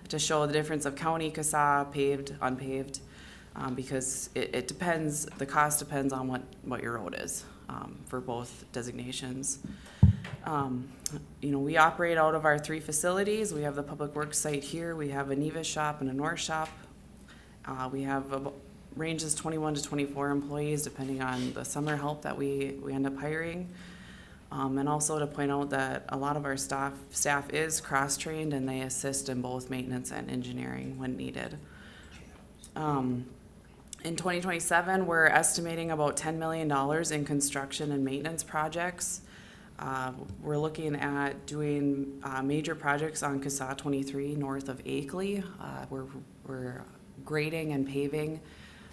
to show the difference of county, CASA, paved, unpaved, because it depends, the cost depends on what your road is, for both designations. You know, we operate out of our 3 facilities. We have the Public Works site here, we have a Nevis shop and a North shop. We have ranges 21 to 24 employees, depending on the summer help that we end up hiring. And also to point out that a lot of our staff is cross-trained, and they assist in both maintenance and engineering when needed. In 2027, we're estimating about $10 million in construction and maintenance projects. We're looking at doing major projects on CASA 23 north of Akeley. We're grading and paving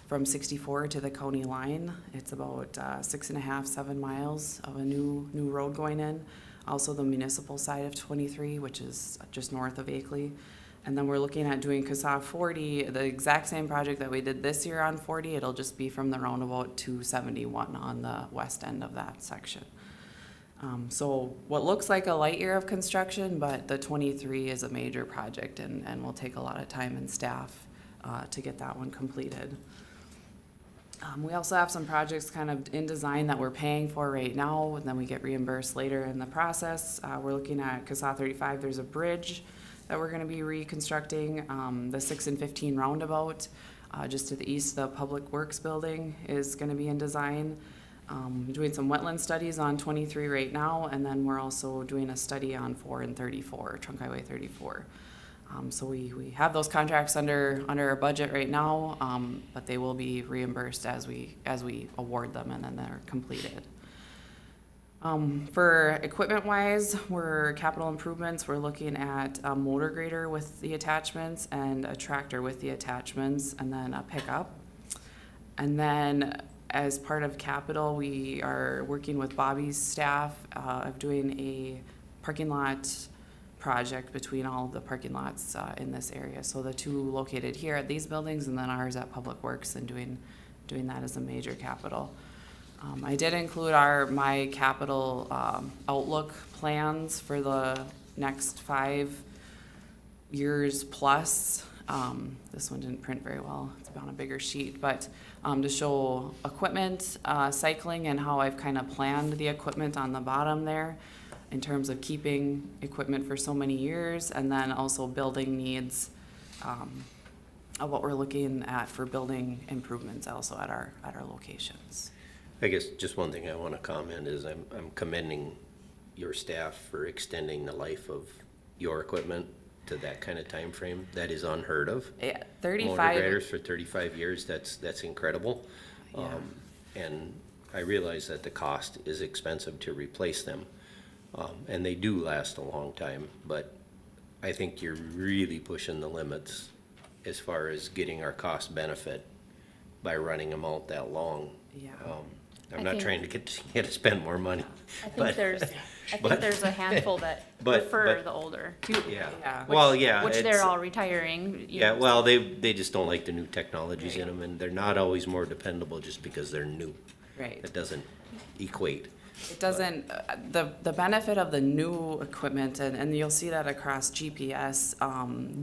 from 64 to the county line. It's about 6.5, 7 miles of a new road going in. Also the municipal side of 23, which is just north of Akeley. And then we're looking at doing CASA 40, the exact same project that we did this year on 40. It'll just be from the roundabout to 71 on the west end of that section. So what looks like a light year of construction, but the 23 is a major project and will take a lot of time and staff to get that one completed. We also have some projects kind of in design that we're paying for right now, and then we get reimbursed later in the process. We're looking at CASA 35, there's a bridge that we're gonna be reconstructing, the 6 and 15 roundabout. Just to the east, the Public Works Building is gonna be in design. Doing some wetland studies on 23 right now, and then we're also doing a study on 4 and 34, Trunk Highway 34. So we have those contracts under our budget right now, but they will be reimbursed as we award them and then they're completed. For equipment-wise, we're capital improvements, we're looking at a motor grader with the attachments and a tractor with the attachments, and then a pickup. And then as part of capital, we are working with Bobby's staff of doing a parking lot project between all of the parking lots in this area. So the two located here at these buildings and then ours at Public Works, and doing that as a major capital. I did include my capital outlook plans for the next 5 years plus. This one didn't print very well, it's on a bigger sheet, but to show equipment cycling and how I've kind of planned the equipment on the bottom there in terms of keeping equipment for so many years, and then also building needs of what we're looking at for building improvements also at our locations. I guess just one thing I want to comment is I'm commending your staff for extending the life of your equipment to that kind of time frame. That is unheard of. Yeah, Motor 35. graders for 35 years, that's incredible. Yeah. And I realize that the cost is expensive to replace them. And they do last a long time, but I think you're really pushing the limits as far as getting our cost benefit by running them out that long. Yeah. I'm I not think- trying to get you to spend more money. I but- think there's a handful that but- prefer but- the older. Yeah. Yeah. Well, yeah. Which it's- they're all retiring. you Yeah, know, well, they just don't like the new technologies in them, and they're not always more dependable just because they're new. Right. That doesn't equate. It doesn't, the benefit of the new equipment, and you'll see that across GPS,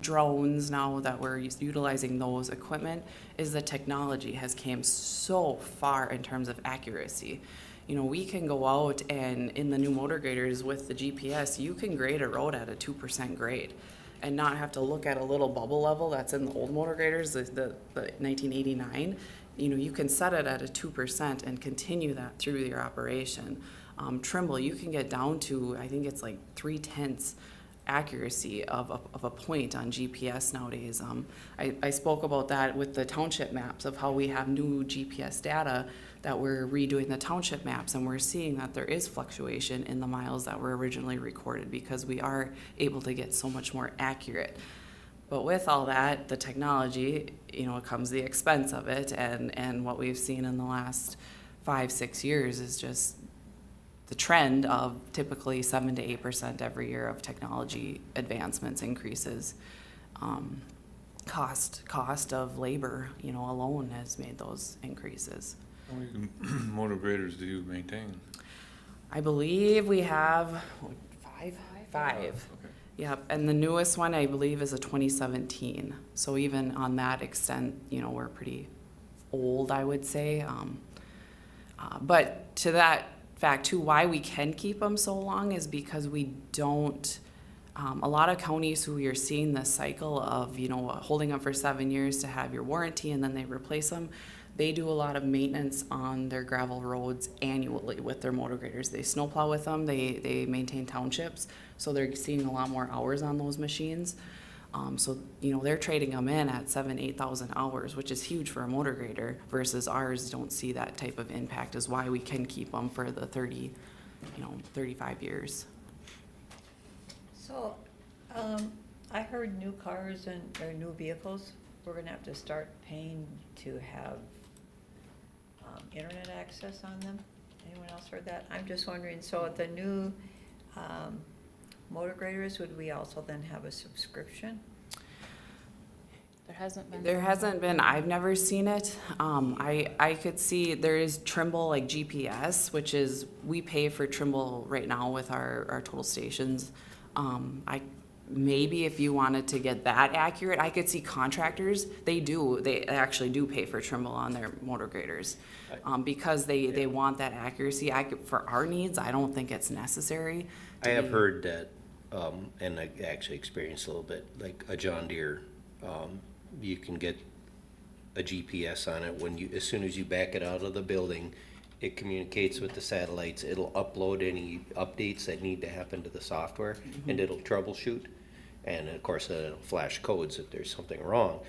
drones now that we're utilizing those equipment, is the technology has came so far in terms of accuracy. You know, we can go out and in the new motor graders with the GPS, you can grade a road at a 2% grade and not have to look at a little bubble level that's in the old motor graders, the 1989. You know, you can set it at a 2% and continue that through your operation. Trimble, you can get down to, I think it's like 0.3 accuracy of a point on GPS nowadays. I spoke about that with the township maps of how we have new GPS data that we're redoing the township maps, and we're seeing that there is fluctuation in the miles that were originally recorded because we are able to get so much more accurate. But with all that, the technology, you know, comes the expense of it, and what we've seen in the last 5-6 years is just the trend of typically 7 to 8% every year of technology advancements increases. Cost of labor, you know, alone has made those increases. How many motor graders do you maintain? I believe we have five. Okay. Yep, and the newest one, I believe, is a 2017. So even on that extent, you know, we're pretty old, I would say. But to that fact, too, why we can keep them so long is because we don't, a lot of counties who you're seeing this cycle of, you know, holding them for 7 years to have your warranty and then they replace them, they do a lot of maintenance on their gravel roads annually with their motor graders. They snowplow with them, they maintain townships, so they're seeing a lot more hours on those machines. So, you know, they're trading them in at 7,000-8,000 hours, which is huge for a motor grader, versus ours don't see that type of impact, is why we can keep them for the 35 years. So, I heard new cars or new vehicles, we're gonna have to start paying to have internet access on them. Anyone else heard that? I'm just wondering, so the new motor graders, would we also then have a subscription? There hasn't been. There hasn't been, I've never seen it. I could see there is Trimble, like GPS, which is, we pay for Trimble right now with our total stations. Maybe if you wanted to get that accurate, I could see contractors, they actually do pay for Trimble on their motor graders. Because they want that accuracy. For our needs, I don't think it's necessary. I have heard that, and I actually experienced a little bit, like a John Deere, you can get a GPS on it. When you, as soon as you back it out of the building, it communicates with the satellites. It'll upload any updates that need to happen to the software, and it'll troubleshoot. And of course, it'll flash codes if there's something wrong.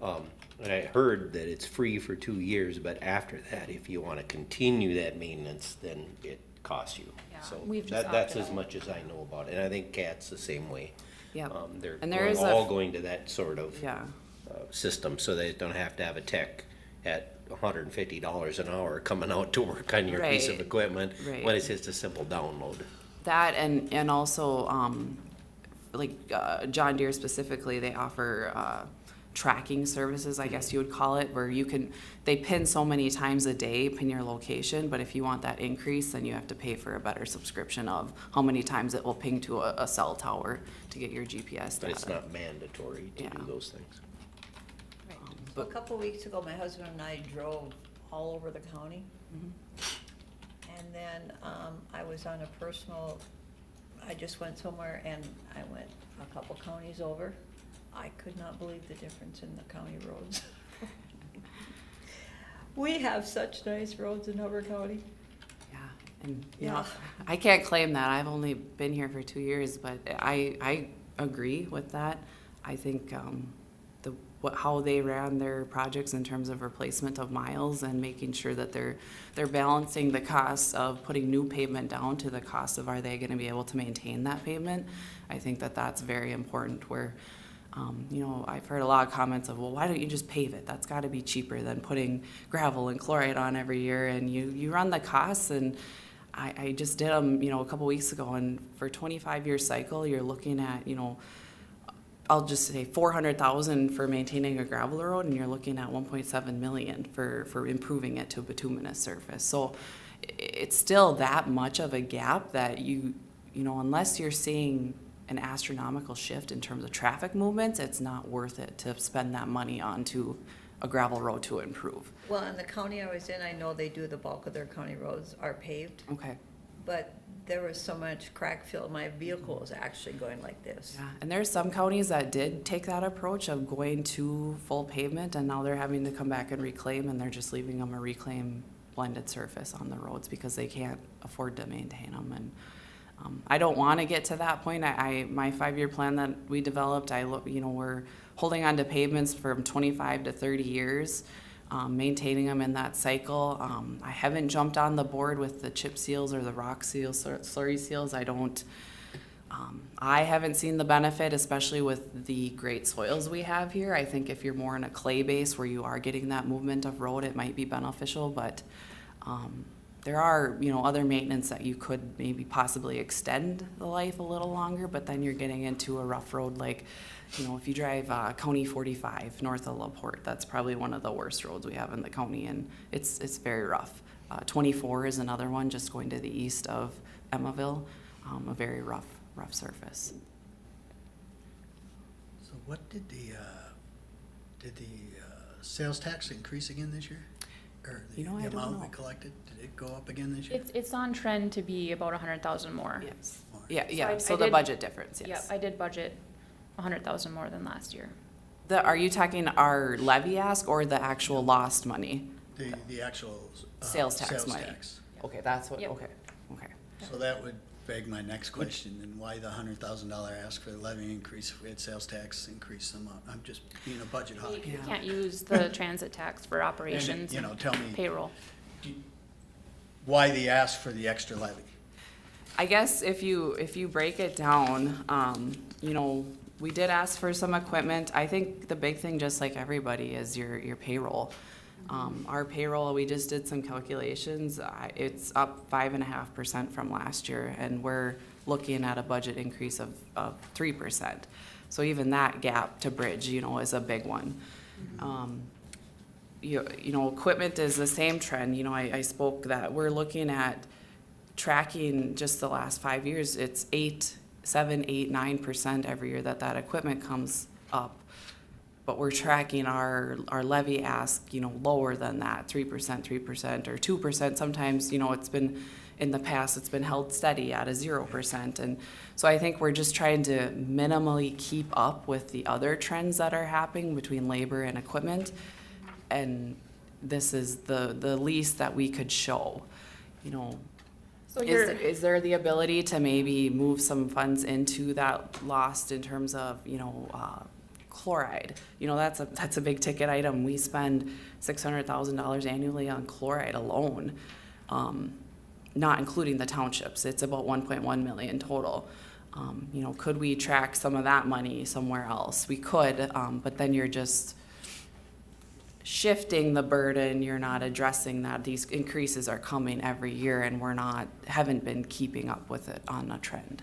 And I heard that it's free for 2 years, but after that, if you want to continue that maintenance, then it costs you. Yeah, So we've just that's opted as out. much as I know about it. And I think CAT's the same way. Yep. They're And there going- is a- all going to that sort of Yeah. system, so they don't have to have a tech at $150 an hour coming out to work on your piece of Right, equipment, right. when it's just a simple download. That and also, John Deere specifically, they offer, tracking services, I guess you would call it, where they pin so many times a day, pin your location, but if you want that increase, then you have to pay for a better subscription of how many times it will ping to a cell tower to get your GPS But data. it's not mandatory to Yeah. do those things. So a couple weeks ago, my husband and I drove all over the county. And then, I was on a personal, I just went somewhere and I went a couple counties over. I could not believe the difference in the county roads. We have such nice roads in Hubbard County. Yeah, and, you know, Yeah. I can't claim that, I've only been here for 2 years, but I agree with that. I think, how they ran their projects in terms of replacement of miles and making sure that they're balancing the costs of putting new pavement down to the cost of are they gonna be able to maintain that pavement? I think that that's very important where, you know, I've heard a lot of comments of, well, why don't you just pave it? That's gotta be cheaper than putting gravel and chloride on every year, and you run the costs, and I just did them, you know, a couple weeks ago, and for 25-year cycle, you're looking at, you know, I'll just say 400,000 for maintaining a gravel road, and you're looking at 1.7 million for improving it to a bituminous surface. So it's still that much of a gap that you know, unless you're seeing an astronomical shift in terms of traffic movements, it's not worth it to spend that money onto a gravel road to improve. Well, in the county I was in, I know they do the bulk of their county roads are paved, Okay. but there was so much crack fill, my vehicle was actually going like this. Yeah, and there's some counties that did take that approach of going to full pavement, and now they're having to come back and reclaim, and they're just leaving them a reclaim blended surface on the roads because they can't afford to maintain them. And I don't want to get to that point. My 5-year plan that we developed, you know, we're holding on to pavements from 25 to 30 years. Maintaining them in that cycle. I haven't jumped on the board with the chip seals or the rock seals, slurry seals. I haven't seen the benefit, especially with the great soils we have here. I think if you're more in a clay base where you are getting that movement of road, it might be beneficial, but there are, you know, other maintenance that you could maybe possibly extend the life a little longer, but then you're getting into a rough road like, you know, if you drive County 45 north of LaPorte, that's probably one of the worst roads we have in the county, and it's very rough. 24 is another one just going to the east of Emmaville, a very rough surface. So what did the sales tax increase again this year? Or the You know, I don't amount we know. collected, did it go up again this year? It's on trend to be about 100,000 more. Yes. More. Yeah, I so the did- budget difference, Yep, yes. I did budget 100,000 more than last year. Are you talking our levy ask or the actual lost money? The actual. Sales tax money. tax. Okay, that's what, Yep. okay. So that would beg my next question, and why the $100,000 ask for the levy increase if we had sales tax increase them up? I'm just being a budget hog You here. can't use the transit tax for And, operations you know, and tell me, payroll. why the ask for the extra levy? I guess if you break it down, you know, we did ask for some equipment. I think the big thing, just like everybody, is your payroll. Our payroll, we just did some calculations. It's up 5.5% from last year, and we're looking at a budget increase of 3%. So even that gap to bridge, you know, is a big one. You know, equipment is the same trend. You know, I spoke that we're looking at tracking just the last 5 years. It's 7, 8, 9% every year that equipment comes up. But we're tracking our levy ask, you know, lower than that, 3% or 2%. Sometimes, you know, it's been, in the past, it's been held steady at a 0%. And so I think we're just trying to minimally keep up with the other trends that are happening between labor and equipment. and this is the least that we could show, you know. So you're, Is there the ability to maybe move some funds into that lost in terms of, you know, chloride? You know, that's a big ticket item. We spend $600,000 annually on chloride alone, not including the townships. It's about 1.1 million total. You know, could we track some of that money somewhere else? We could, but then you're just shifting the burden. You're not addressing that these increases are coming every year, and haven't been keeping up with it on a trend.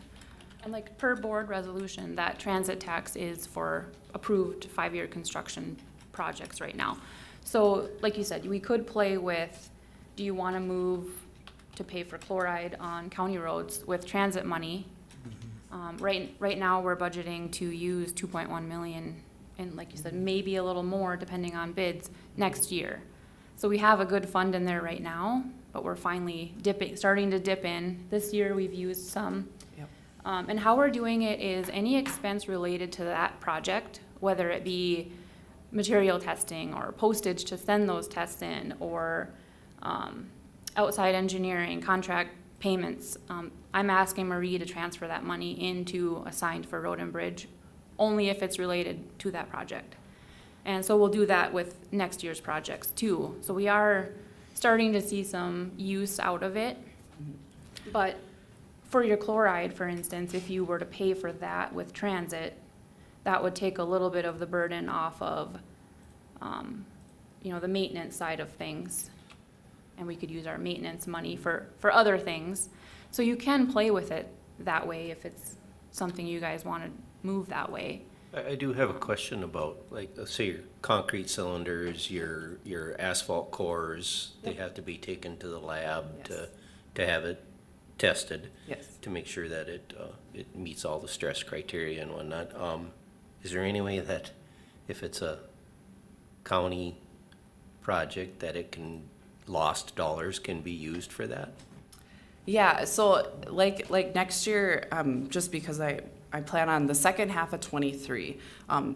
and like per board resolution, that transit tax is for approved 5-year construction projects right now. So like you said, we could play with, do you want to move to pay for chloride on county roads with transit money? Right now, we're budgeting to use 2.1 million, and like you said, maybe a little more depending on bids next year. So we have a good fund in there right now, but we're finally starting to dip in. This year, we've used some. Yep. And how we're doing it is any expense related to that project, whether it be material testing or postage to send those tests in, or outside engineering, contract payments, I'm asking Marie to transfer that money into assigned for road and bridge, only if it's related to that project. And so we'll do that with next year's projects too. So we are starting to see some use out of it. But for your chloride, for instance, if you were to pay for that with transit, that would take a little bit of the burden off of, you know, the maintenance side of things. And we could use our maintenance money for other things. So you can play with it that way if it's something you guys want to move that way. I do have a question about, like, let's say your concrete cylinders, your asphalt cores, they have to be taken to the lab Yes. to have it tested. Yes. To make sure that it meets all the stress criteria and whatnot. Is there any way that if it's a county project that lost dollars can be used for that? Yeah, so like next year, just because I plan on the second half of '23,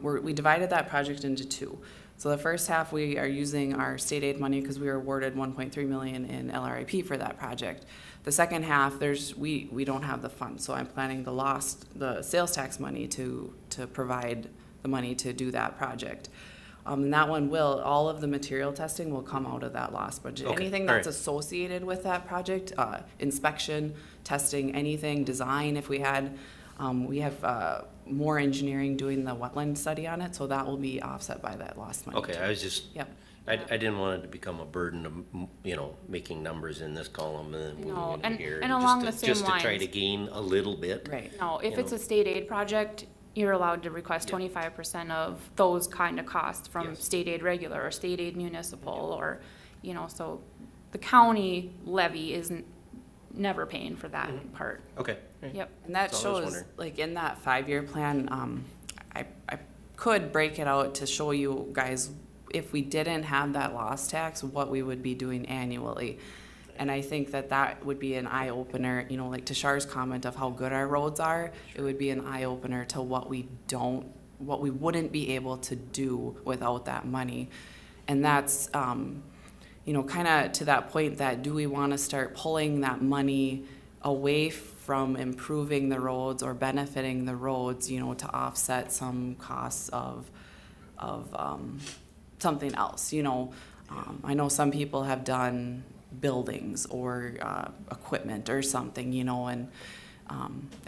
we divided that project into two. So the first half, we are using our state aid money because we were awarded 1.3 million in LRIP for that project. The second half, we don't have the funds, so I'm planning the sales tax money to provide the money to do that project. And that one all of the material testing will come out of that lost budget. Okay, Anything all that's right. associated with that project, inspection, testing, anything, design, if we had, we have more engineering doing the wetland study on it, so that will be offset by that lost money. Okay, too. I was just, Yep. I didn't want it to become a burden of, you know, making numbers in this column and then No, moving into here. and along just the to- same Just to try lines. to gain a little bit. Right. No, if You it's know. a state aid project, you're allowed to request Yeah. 25% of those kind of costs from Yes. state aid regular or state aid municipal, or, you know, so the county levy isn't never paying for that part. Okay. Yep. And that That's all I was shows, wondering. like, in that 5-year plan, I could break it out to show you guys, if we didn't have that loss tax, what we would be doing annually. And I think that would be an eye-opener, you know, like to Shar's comment of how good our roads are, it would be an eye-opener to what we wouldn't be able to do without that money. And that's, you know, kind of to that point that do we want to start pulling that money away from improving the roads or benefiting the roads, you know, to offset some costs of something else, you know. I know some people have done buildings or equipment or something, you know, and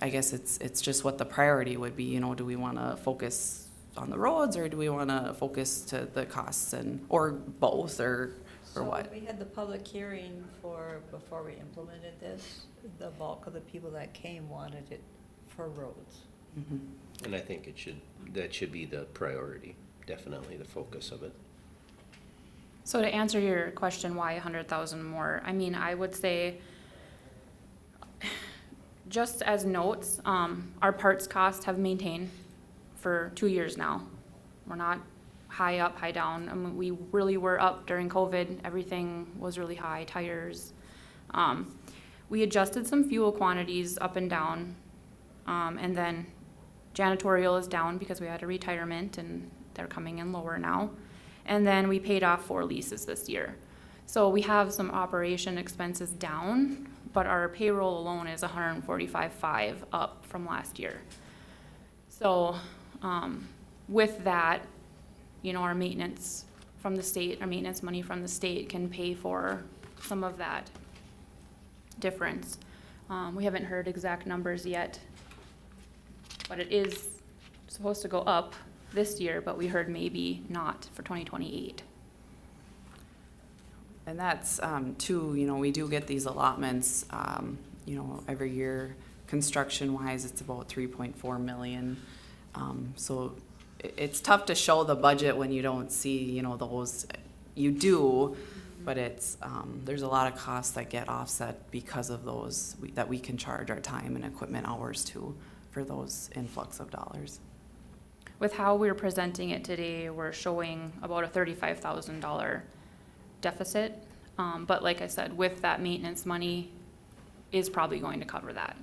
I guess it's just what the priority would be, you know. Do we want to focus on the roads, or do we want to focus to the costs, or both, or what? So we had the public hearing before we implemented this, the bulk of the people that came wanted it for roads. Mhm. And I think that should be the priority, definitely the focus of it. So to answer your question, why 100,000 more? I mean, I would say, just as notes, our parts costs have maintained for 2 years now. We're not high up, high down. I mean, we really were up during COVID. Everything was really high, tires. We adjusted some fuel quantities up and down. And then janitorial is down because we had a retirement and they're coming in lower now. And then we paid off 4 leases this year. So we have some operation expenses down, but our payroll alone is 145.5 up from last year. So, with that, you know, our maintenance from the state, our maintenance money from the state can pay for some of that difference. We haven't heard exact numbers yet, but it is supposed to go up this year, but we heard maybe not for 2028. And that's, too, you know, we do get these allotments, you know, every year. Construction-wise, it's about 3.4 million. So it's tough to show the budget when you don't see, you know, those, you do, but it's, there's a lot of costs that get offset because of those, that we can charge our time and equipment hours to for those influx of dollars. With how we're presenting it today, we're showing about a $35,000 deficit. But like I said, with that maintenance money is probably going to cover that.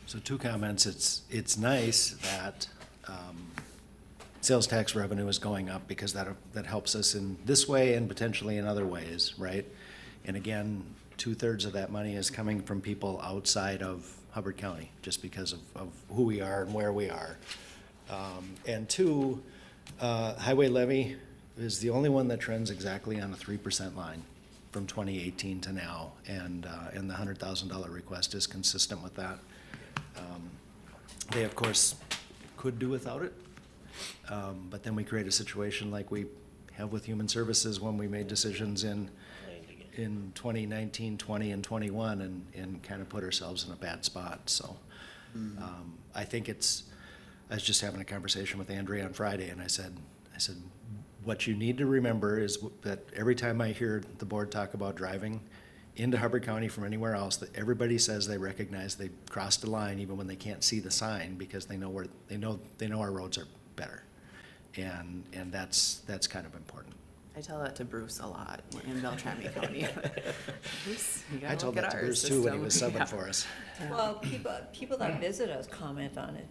So 2 comments. It's nice that sales tax revenue is going up because that helps us in this way and potentially in other ways, right? And again, 2/3 of that money is coming from people outside of Hubbard County, just because of who we are and where we are. And 2, highway levy is the only one that trends exactly on a 3% line from 2018 to now, and the $100,000 request is consistent with that. They, of course, could do without it, but then we create a situation like we have with Human Services when we made decisions in 2019, 20, and 21, and kind of put ourselves in a bad spot. So I think I was just having a conversation with Andrea on Friday, and I said, what you need to remember is that every time I hear the board talk about driving into Hubbard County from anywhere else, that everybody says they recognize they crossed a line even when they can't see the sign, because they know our roads are better, and that's kind of important. I tell that to Bruce a lot in Beltrami County. Bruce, you I gotta told look that at to our Bruce too when he was system. subbing Yeah. for us. Well, people that visit us comment on it.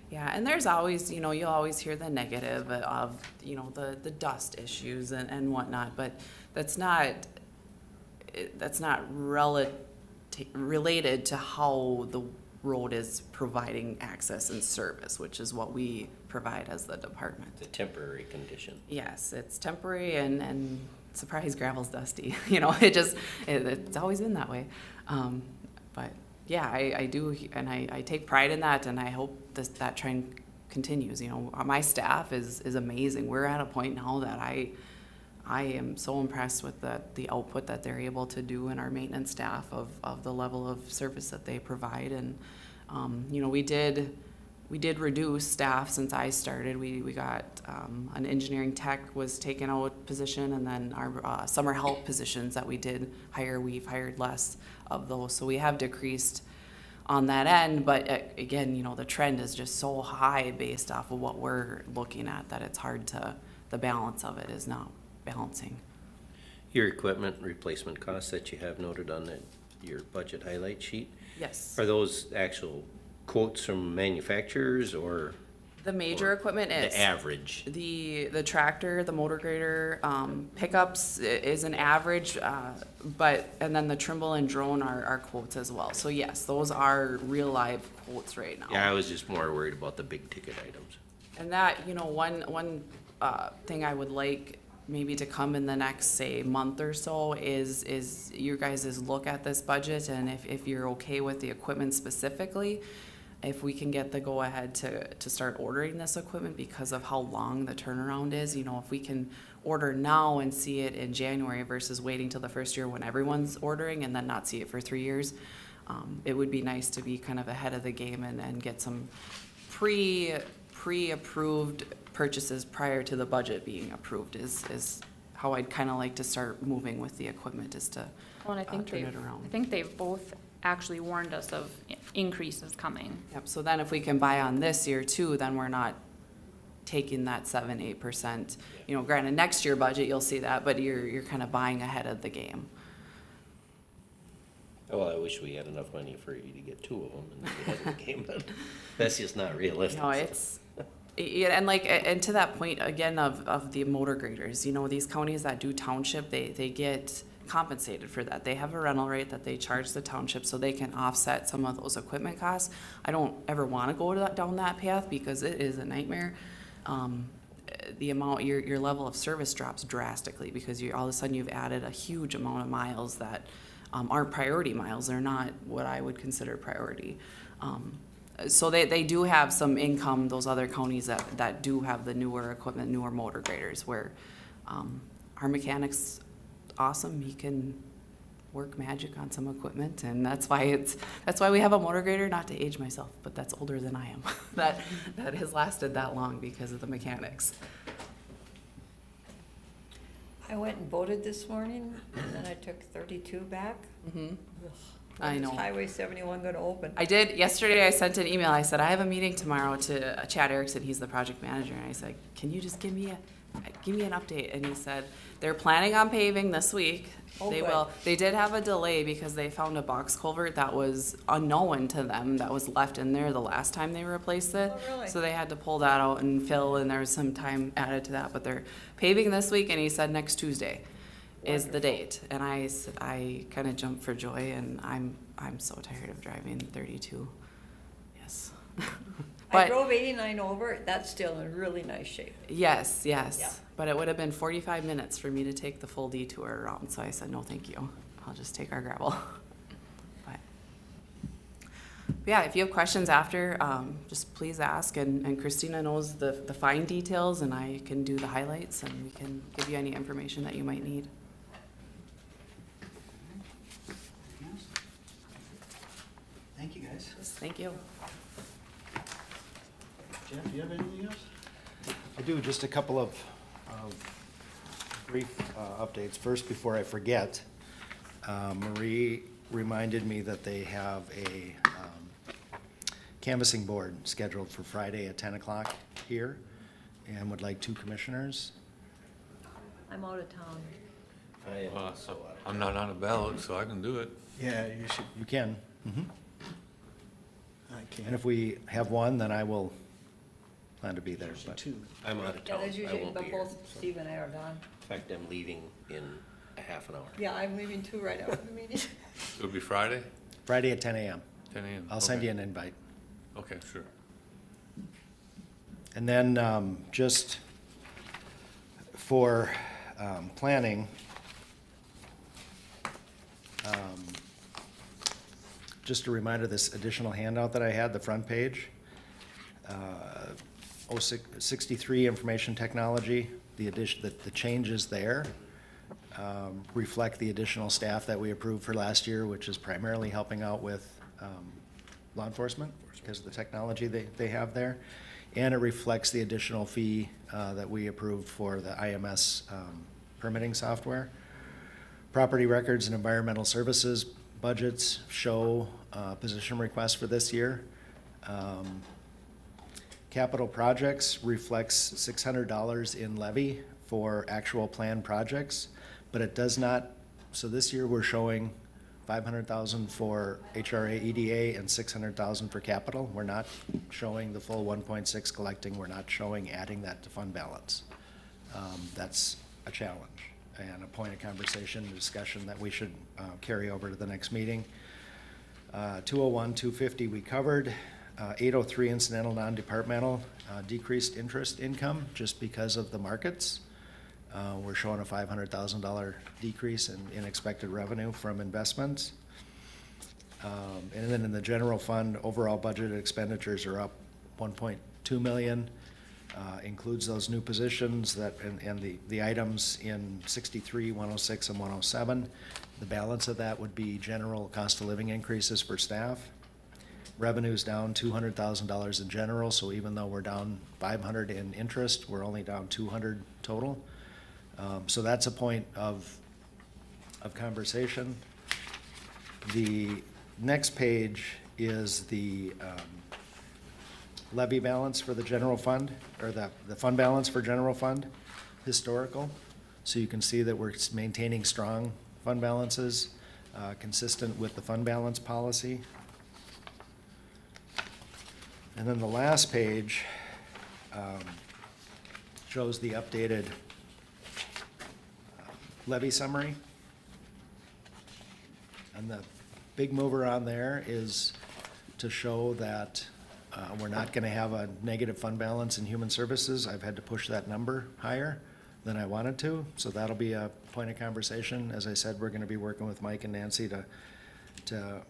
Yeah, and there's always, you know, you'll always hear the negative of, you know, the dust issues and whatnot, but that's not related to how the road is providing access and service, which is what we provide as the department. It's a temporary condition. Yes, it's temporary, and surprise, gravel's dusty. You know, it's always been that way. But yeah, I do, and I take pride in that, and I hope that trend continues. You know, my staff is amazing. We're at a point now that I am so impressed with the output that they're able to do in our maintenance staff of the level of service that they provide. And you know, we did reduce staff since I started. We got an engineering tech was taken out position, and then our summer help positions that we did hire, we've hired less of those. So we have decreased on that end, but again, you know, the trend is just so high based off of what we're looking at that it's hard to, the balance of it is not balancing. Your equipment replacement costs that you have noted on your budget highlight sheet, Yes. are those actual quotes from manufacturers or The major equipment is. the average? The tractor, the motor grader, pickups is an average, and then the Trimble and drone are quotes as well. So yes, those are real live quotes right now. Yeah, I was just more worried about the big ticket items. And that, you know, one thing I would like maybe to come in the next, say, month or so is your guys' look at this budget, and if you're okay with the equipment specifically, if we can get the go-ahead to start ordering this equipment because of how long the turnaround is. You know, if we can order now and see it in January versus waiting till the first year when everyone's ordering and then not see it for 3 years, it would be nice to be kind of ahead of the game and get some pre-approved purchases prior to the budget being approved is how I'd kind of like to start moving with the equipment, is to Well, and I think turn it around. I think they've both actually warned us of increases coming. Yep, so then if we can buy on this year too, then we're not taking that 7-8%. You know, granted, next year budget, you'll see that, but you're kind of buying ahead of the game. Well, I wish we had enough money for you to get 2 of them and be ahead of the game, but that's just not realistic. You know, it's, Yeah, and like, and to that point again of the motor graders, you know, these counties that do township, they get compensated for that. They have a rental rate that they charge the township so they can offset some of those equipment costs. I don't ever want to go down that path because it is a nightmare. The amount, your level of service drops drastically because all of a sudden you've added a huge amount of miles that aren't priority miles. They're not what I would consider priority. So they do have some income, those other counties that do have the newer equipment, newer motor graders, where our mechanic's awesome. He can work magic on some equipment, and that's why we have a motor grader, not to age myself, but that's older than I am. that has lasted that long because of the mechanics. I went and voted this morning, and then I took 32 back. Mm-hmm. I know. When's Highway 71 gonna open? I did. Yesterday I sent an email. I said, I have a meeting tomorrow to Chad Erickson. He's the project manager. And I said, can you just give me an update? And he said, they're planning on paving this week. Oh, They good. will. They did have a delay because they found a box culvert that was unknown to them that was left in there the last time they replaced it. Oh, really? So they had to pull that out and fill, and there was some time added to that. But they're paving this week, and he said next Tuesday is the date. And I said, I kind of jumped for joy, and I'm so tired of driving 32. Yes. I But drove 89 over, that's still in really nice shape. yes. Yeah. But it would have been 45 minutes for me to take the full detour around, so I said, no, thank you. I'll just take our gravel. But yeah, if you have questions after, just please ask, and Christina knows the fine details, and I can do the highlights, and we can give you any information that you might need. Thank you, guys. Thank you. Jeff, do you have anything else? I do, just a couple of brief updates. First, before I forget, Marie reminded me that they have a canvassing board scheduled for Friday at 10 o'clock here, and would like 2 commissioners. I'm out of town. I'm not on a ballot, so I can do it. Yeah, you should, You can. Mhm. I And can't. if we have one, then I will plan to be there. Usually But 2. I'm out of Yeah, town. there's I usually, won't be but here. both Steve and I are gone. In fact, I'm leaving in a half an hour. Yeah, I'm leaving too right after the meeting. It'll be Friday, Friday at 10 a.m. 10 a.m. I'll send Okay. you an invite. Okay, sure. And then just for planning, just a reminder, this additional handout that I had, the front page, 63 information technology, the changes there reflect the additional staff that we approved for last year, which is primarily helping out with law enforcement because of the technology they have there. And it reflects the additional fee that we approved for the IMS permitting software. Property records and environmental services budgets show position requests for this year. Capital projects reflects $600 in levy for actual planned projects, but it does not, so this year we're showing $500,000 for HRA EDA and $600,000 for capital. We're not showing the full 1.6 collecting, we're not showing adding that to fund balance. That's a challenge and a point of conversation, discussion that we should carry over to the next meeting. 201, 250 we covered. 803 incidental non-departmental, decreased interest income just because of the markets. We're showing a $500,000 decrease in expected revenue from investments. And then in the general fund, overall budgeted expenditures are up 1.2 million. Includes those new positions and the items in 63, 106, and 107. The balance of that would be general cost of living increases for staff. Revenue's down $200,000 in general, so even though we're down 500 in interest, we're only down 200 total. So that's a point of conversation. The next page is the levy balance for the general fund, or the fund balance for general fund, historical. So you can see that we're maintaining strong fund balances, consistent with the fund balance policy. And then the last page shows the updated levy summary. And the big mover on there is to show that we're not gonna have a negative fund balance in human services. I've had to push that number higher than I wanted to, so that'll be a point of conversation. As I said, we're gonna be working with Mike and Nancy to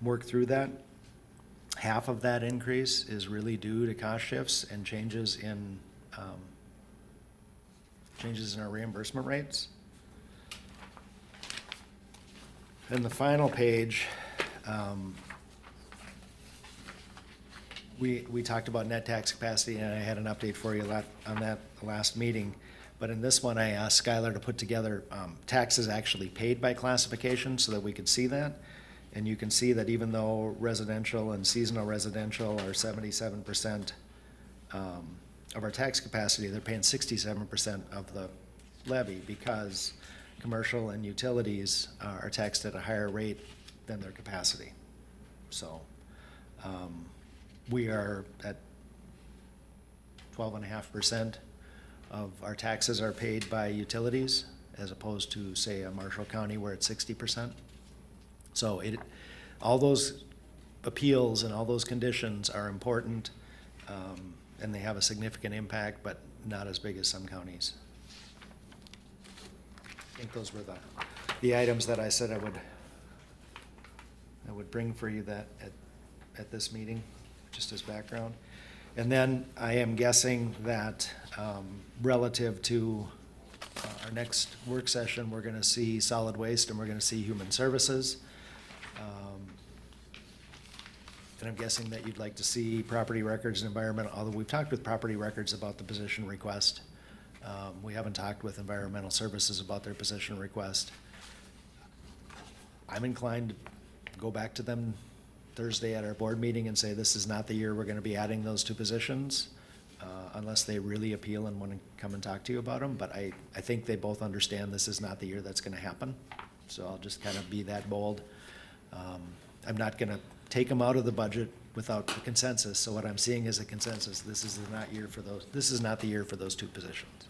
work through that. Half of that increase is really due to cost shifts and changes in our reimbursement rates. And the final page, we talked about net tax capacity, and I had an update for you on that last meeting. But in this one, I asked Skylar to put together taxes actually paid by classification so that we could see that. And you can see that even though residential and seasonal residential are 77% of our tax capacity, they're paying 67% of the levy because commercial and utilities are taxed at a higher rate than their capacity. So we are at 12.5% of our taxes are paid by utilities, as opposed to, say, a Marshall County where it's 60%. So all those appeals and all those conditions are important, and they have a significant impact, but not as big as some counties. I think those were the items that I said I would bring for you at this meeting, just as background. And then I am guessing that relative to our next work session, we're gonna see solid waste and we're gonna see human services. And I'm guessing that you'd like to see property records and environmental, although we've talked with property records about the position request. We haven't talked with environmental services about their position request. I'm inclined to go back to them Thursday at our board meeting and say, this is not the year we're gonna be adding those two positions, unless they really appeal and wanna come and talk to you about them. But I think they both understand this is not the year that's gonna happen. So I'll just kind of be that bold. I'm not gonna take them out of the budget without a consensus. So what I'm seeing is a consensus. This is not the year for those two positions.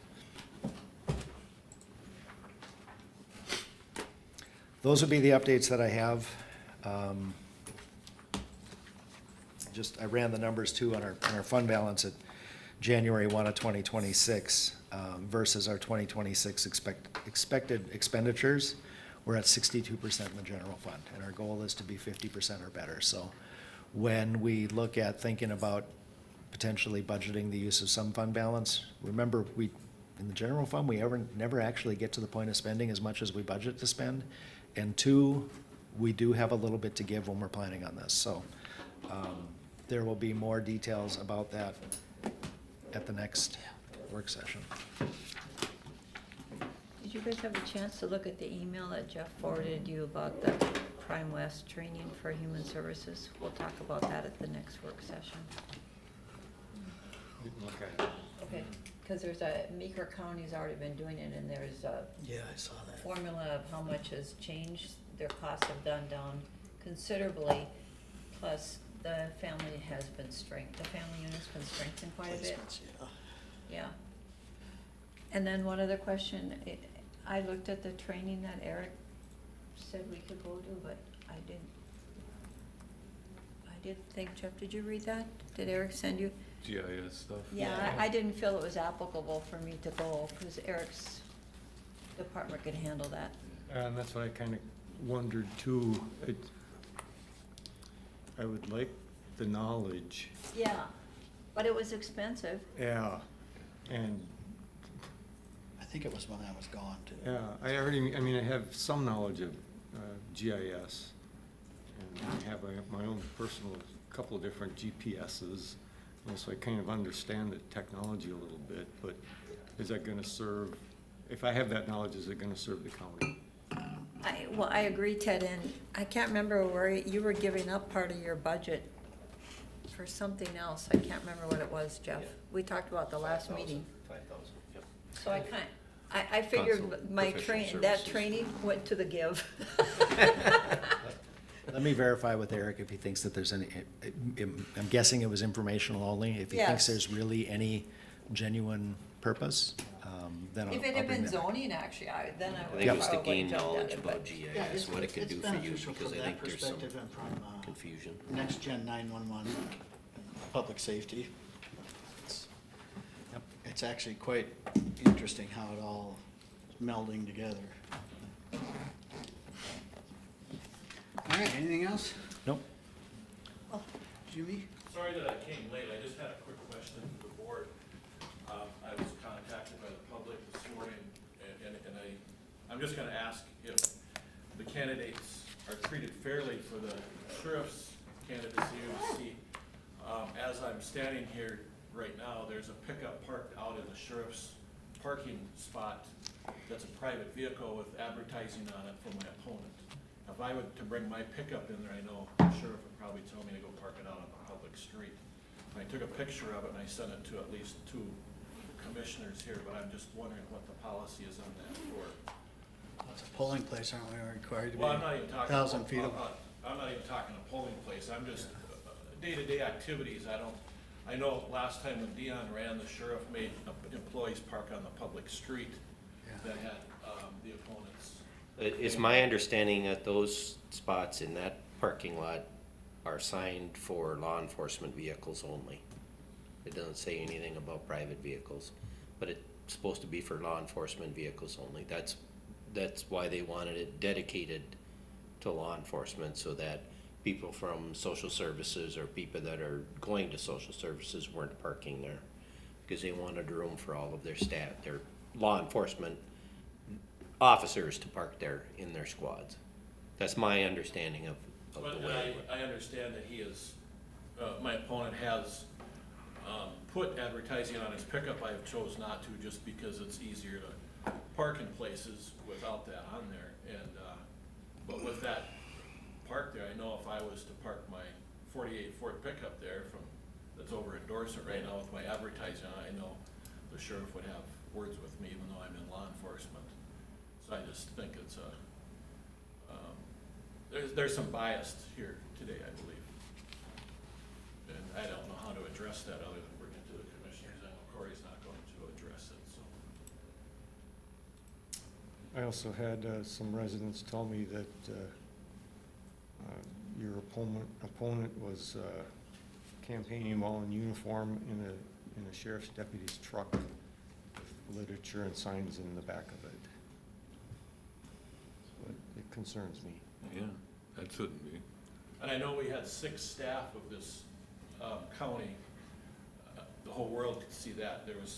Those would be the updates that I have. I ran the numbers too on our fund balance at January 1 of 2026 versus our 2026 expected expenditures. We're at 62% in the general fund, and our goal is to be 50% or better. So when we look at thinking about potentially budgeting the use of some fund balance, remember, in the general fund, we never actually get to the point of spending as much as we budget to spend. And two, we do have a little bit to give when we're planning on this. So there will be more details about that at the next work session. Did you guys have a chance to look at the email that Jeff forwarded you about the Prime West training for human services? We'll talk about that at the next work session. Okay. Okay, because Meeker County's already been doing it, and there's a Yeah, I saw that. formula of how much has changed. Their costs have gone down considerably, plus the family unit's been strengthened quite a bit. Placements, yeah. Yeah. And then one other question, I looked at the training that Eric said we could go to, but I didn't think, Jeff, did you read that? Did Eric send you? GIS stuff. Yeah, I didn't feel it was applicable for me to go, because Eric's department could handle that. And that's what I kind of wondered too. I would like the knowledge. Yeah, but it was expensive. Yeah, and I think it was when I was gone too. yeah, I have some knowledge of GIS, and I have my own personal couple of different GPSs, and so I kind of understand the technology a little bit. But is that going to serve? If I have that knowledge, is it going to serve the county? I agree, Ted, and I can't remember where you were giving up part of your budget for something else. I can't remember what it was, Jeff. We talked about the last meeting. 5,000, yep. So I figured Consult my professional that services. training went to the give. Let me verify with Eric if he thinks that there's any, I'm guessing it was informational only. If he thinks Yes. there's really any genuine purpose, then I'll If it I'll had bring been that. zoning, actually, then I I would think it was to probably gain jump at knowledge it, about but. GIS, what it could do for you, because I think there's some perspective and from, confusion. next gen 911, public safety. It's- Yep. It's actually quite interesting how it all is melding together. All right, anything else? Nope. Jimmy? Sorry that I came late, I just had a quick question for the board. I was contacted by the public this morning, and I'm just gonna ask if the candidates are treated fairly for the sheriff's candidacy or the seat. As I'm standing here right now, there's a pickup parked out in the sheriff's parking spot that's a private vehicle with advertising on it for my opponent. If I were to bring my pickup in there, I know the sheriff would probably tell me to go park it out on the public street. I took a picture of it and I sent it to at least 2 commissioners here, but I'm just wondering what the policy is on that for. It's a polling place, aren't we required to be? Well, I'm not even talking. 1,000 feet of. I'm not even talking a polling place, I'm just, day-to-day activities, I know last time when Dion ran, the sheriff made employees park on the public street that had, the opponents. It's my understanding that those spots in that parking lot are signed for law enforcement vehicles only. It doesn't say anything about private vehicles, but it's supposed to be for law enforcement vehicles only. That's why they wanted it dedicated to law enforcement, so that people from social services or people that are going to social services weren't parking there, because they wanted room for all of their staff, their law enforcement officers to park there in their squads. That's my understanding of But the way. I understand that he is, my opponent has, put advertising on his pickup. I chose not to, just because it's easier to park in places without that on there. And, but with that park there, I know if I was to park my 48 Ford pickup there that's over in Dorset right now with my advertising on it, I know the sheriff would have words with me, even though I'm in law enforcement. So I just think it's there's some bias here today, I believe. And I don't know how to address that other than bring it to the commissioners. I know Corey's not going to address it, so. I also had some residents tell me that your opponent was campaigning while in uniform in a sheriff's deputy's truck with literature and signs in the back of it. So it concerns me. Yeah, that shouldn't be. And I know we had 6 staff of this county. The whole world could see that. There was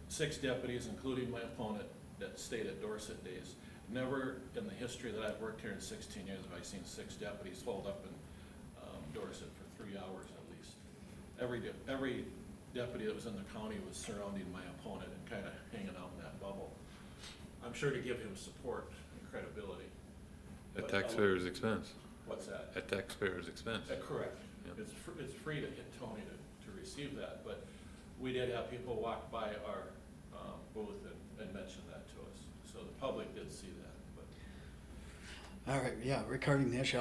six deputies, including my opponent, that stayed at Dorset days. Never in the history that I've worked here in 16 years have I seen 6 deputies hold up in Dorset for 3 hours at least. Every deputy that was in the county was surrounding my opponent and kind of hanging out in that bubble. I'm sure to give him support and credibility. At But, taxpayers' expense. What's that? At taxpayers' expense. Correct. Yeah. It's free to get Tony to receive that, but we did have people walk by our booth and mention that to us. So the public did see that, but, All right, yeah, regarding the issue,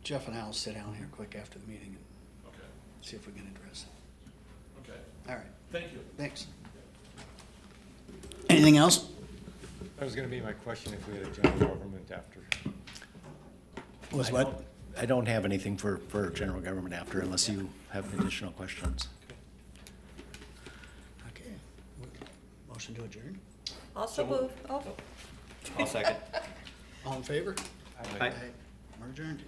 Jeff and I will sit down here quick after the meeting and okay, see if we can address it. okay. All right, Thank you. thanks. Anything else? That was gonna be my question, if we had a general government after. Was what? I don't have anything for general government after, unless you have additional questions. Okay. Motion to adjourn? Also move, oh. I'll second. All in favor? Aye. We're adjourned.